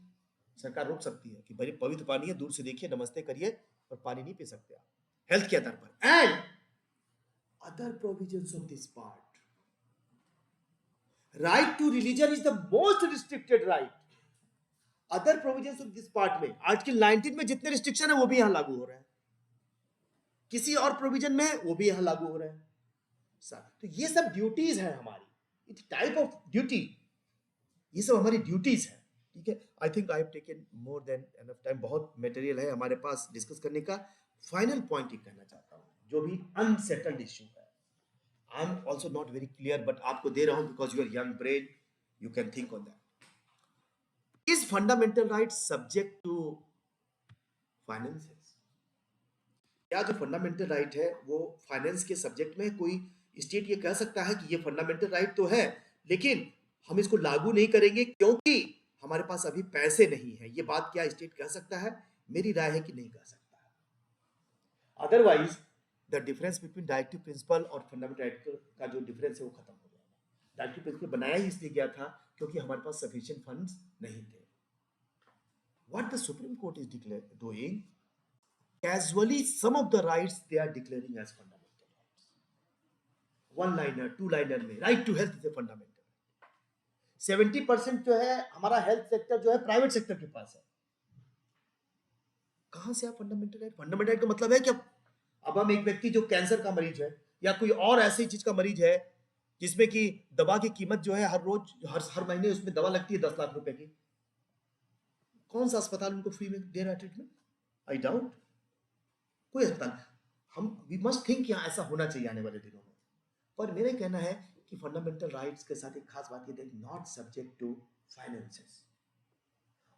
सरकार रोक सकती है कि भाई पवित्र पानी है, दूर से देखिए, नमस्ते करिए, पर पानी नहीं पी सकते आप हेल्थ के आधार पर. And other provisions of this part. Right to religion is the most restricted right. Other provisions of this part में आर्टिकल 19 में जितने रिस्ट्रिक्शन है वो भी यहां लागू हो रहे हैं, किसी और प्रोविजन में वो भी यहां लागू हो रहे हैं. तो ये सब ड्यूटीज है हमारी. It's type of duty. ये सब हमारी ड्यूटीज है. ठीक है. I think I have taken more than enough time. बहुत मटेरियल है हमारे पास डिस्कस करने का. फाइनल पॉइंट ये कहना चाहता हूं, जो भी अनसेटल्ड इश्यू है, I am also not very clear, but आपको दे रहा हूं because your young brain, you can think on that. Is fundamental rights subject to finances? क्या जो फंडामेंटल राइट है वो फाइनेंस के सब्जेक्ट में? कोई स्टेट ये कह सकता है कि ये फंडामेंटल राइट तो है, लेकिन हम इसको लागू नहीं करेंगे क्योंकि हमारे पास अभी पैसे नहीं है. ये बात क्या स्टेट कह सकता है? मेरी राय है कि नहीं कह सकता है. Otherwise the difference between directive principle और फंडामेंटल राइट का जो डिफरेंस है वो खत्म हो जाएगा. डायरेक्टिव प्रिंसिपल बनाया ही इसलिए गया था क्योंकि हमारे पास सफिशिएंट फंड्स नहीं थे. What the Supreme Court is doing, casually some of the rights they are declaring as fundamental rights. One liner, two liner में right to health is a fundamental right. 70% जो है हमारा हेल्थ सेक्टर जो है private sector के पास है. कहां से आप फंडामेंटल राइट? फंडामेंटल राइट का मतलब है कि अब हम एक व्यक्ति जो कैंसर का मरीज है या कोई और ऐसी चीज का मरीज है जिसमें कि दवा की कीमत जो है हर रोज हर महीने उसमें दवा लगती है 10 लाख रुपए की, कौन सा अस्पताल उनको फ्री में दे रहा है ट्रीटमेंट? I doubt. कोई अस्पताल. हम वी मस्ट थिंक कि हाँ ऐसा होना चाहिए आने वाले दिनों में। पर मेरा कहना है कि फंडामेंटल राइट्स के साथ एक खास बात ये है, नॉट सब्जेक्ट टू फाइनेंसेस।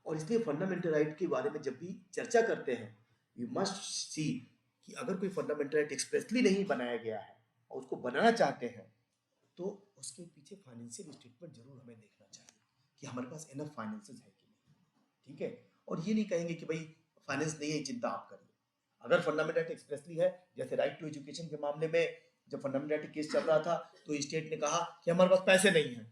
और इसलिए फंडामेंटल राइट के बारे में जब भी चर्चा करते हैं, यू मस्ट सी कि अगर कोई फंडामेंटल राइट एक्सप्रेसली नहीं बनाया गया है और उसको बनाना चाहते हैं, तो उसके पीछे फाइनेंशियल स्टेटमेंट जरूर हमें देखना चाहिए कि हमारे पास इनफ फाइनेंसेस है कि नहीं। ठीक है, और ये नहीं कहेंगे कि भाई फाइनेंस नहीं है, चिंता आप करिए। अगर फंडामेंटल राइट एक्सप्रेसली है, जैसे राइट टू एजुकेशन के मामले में जब फंडामेंटल राइट केस चल रहा था, तो स्टेट ने कहा कि हमारे पास पैसे नहीं है,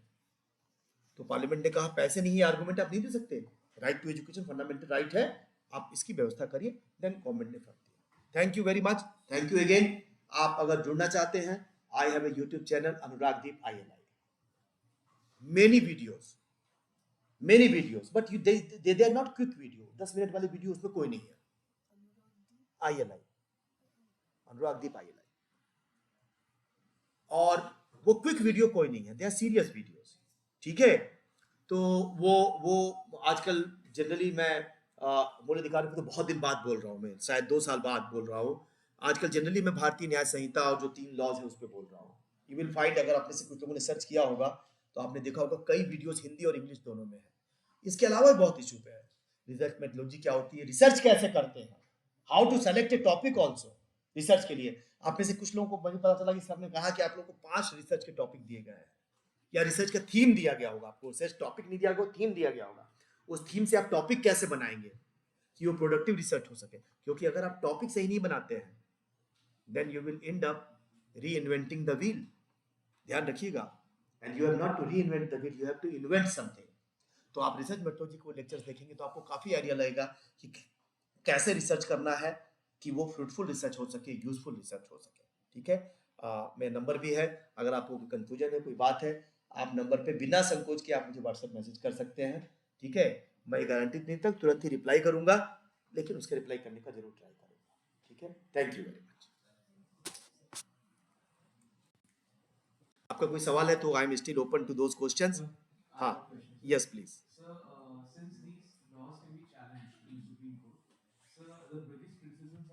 तो पार्लियामेंट ने कहा पैसे नहीं है, आर्गुमेंट आप नहीं दे सकते, right to education fundamental right है, आप इसकी व्यवस्था करिए। देन गवर्नमेंट ने फंड दिया। Thank you very much, thank you again. आप अगर जुड़ना चाहते हैं, I have a YouTube channel Anuragdeep ILI, many videos, but you they are not quick video, 10 minute वाले वीडियो उसमें कोई नहीं है। ILI, अनुरागदीप ILI, और वो क्विक वीडियो कोई नहीं है, दे आर सीरियस वीडियोस। ठीक है, तो वो आजकल जनरली मैं मूल अधिकार पे तो बहुत दिन बाद बोल रहा हूँ, मैं शायद 2 साल बाद बोल रहा हूँ। आजकल जनरली मैं भारतीय न्याय संहिता और जो 3 लॉज है उस पर बोल रहा हूँ। यू विल फाइंड, अगर आपने से कुछ लोगों ने सर्च किया होगा तो आपने देखा होगा कई वीडियोस हिंदी और इंग्लिश दोनों में है। इसके अलावा बहुत इशू पे है, रिसर्च मेथोडोलॉजी क्या होती है, रिसर्च कैसे करते हैं, how to select a topic also research के लिए। आप में से कुछ लोगों को मुझे पता चला कि सर ने कहा कि आप लोगों को 5 रिसर्च के टॉपिक दिए गए हैं, या रिसर्च का थीम दिया गया होगा आपको, रिसर्च टॉपिक नहीं दिया गया, थीम दिया गया होगा। उस थीम से आप टॉपिक कैसे बनाएंगे कि वो प्रोडक्टिव रिसर्च हो सके, क्योंकि अगर आप टॉपिक सही नहीं बनाते हैं, then you will end up reinventing the wheel. ध्यान रखिएगा, and you have not to reinvent the wheel, you have to invent something. तो आप रिसर्च मेथोडोलॉजी को लेक्चर्स देखेंगे तो आपको काफी आइडिया लगेगा कि कैसे रिसर्च करना है कि वो फ्रूटफुल रिसर्च हो सके, यूजफुल रिसर्च हो सके। ठीक है, मेरा नंबर भी है, अगर आपको कोई कंफ्यूजन है, कोई बात है, आप नंबर पे बिना संकोच के आप मुझे व्हाट्सएप मैसेज कर सकते हैं। ठीक है, मैं गारंटी नहीं तक तुरंत ही रिप्लाई करूंगा, लेकिन उसके रिप्लाई करने का जरूर ट्राई करूंगा। ठीक है, थैंक यू वेरी मच। आपका कोई सवाल है तो I am still open to those questions. हाँ, यस प्लीज।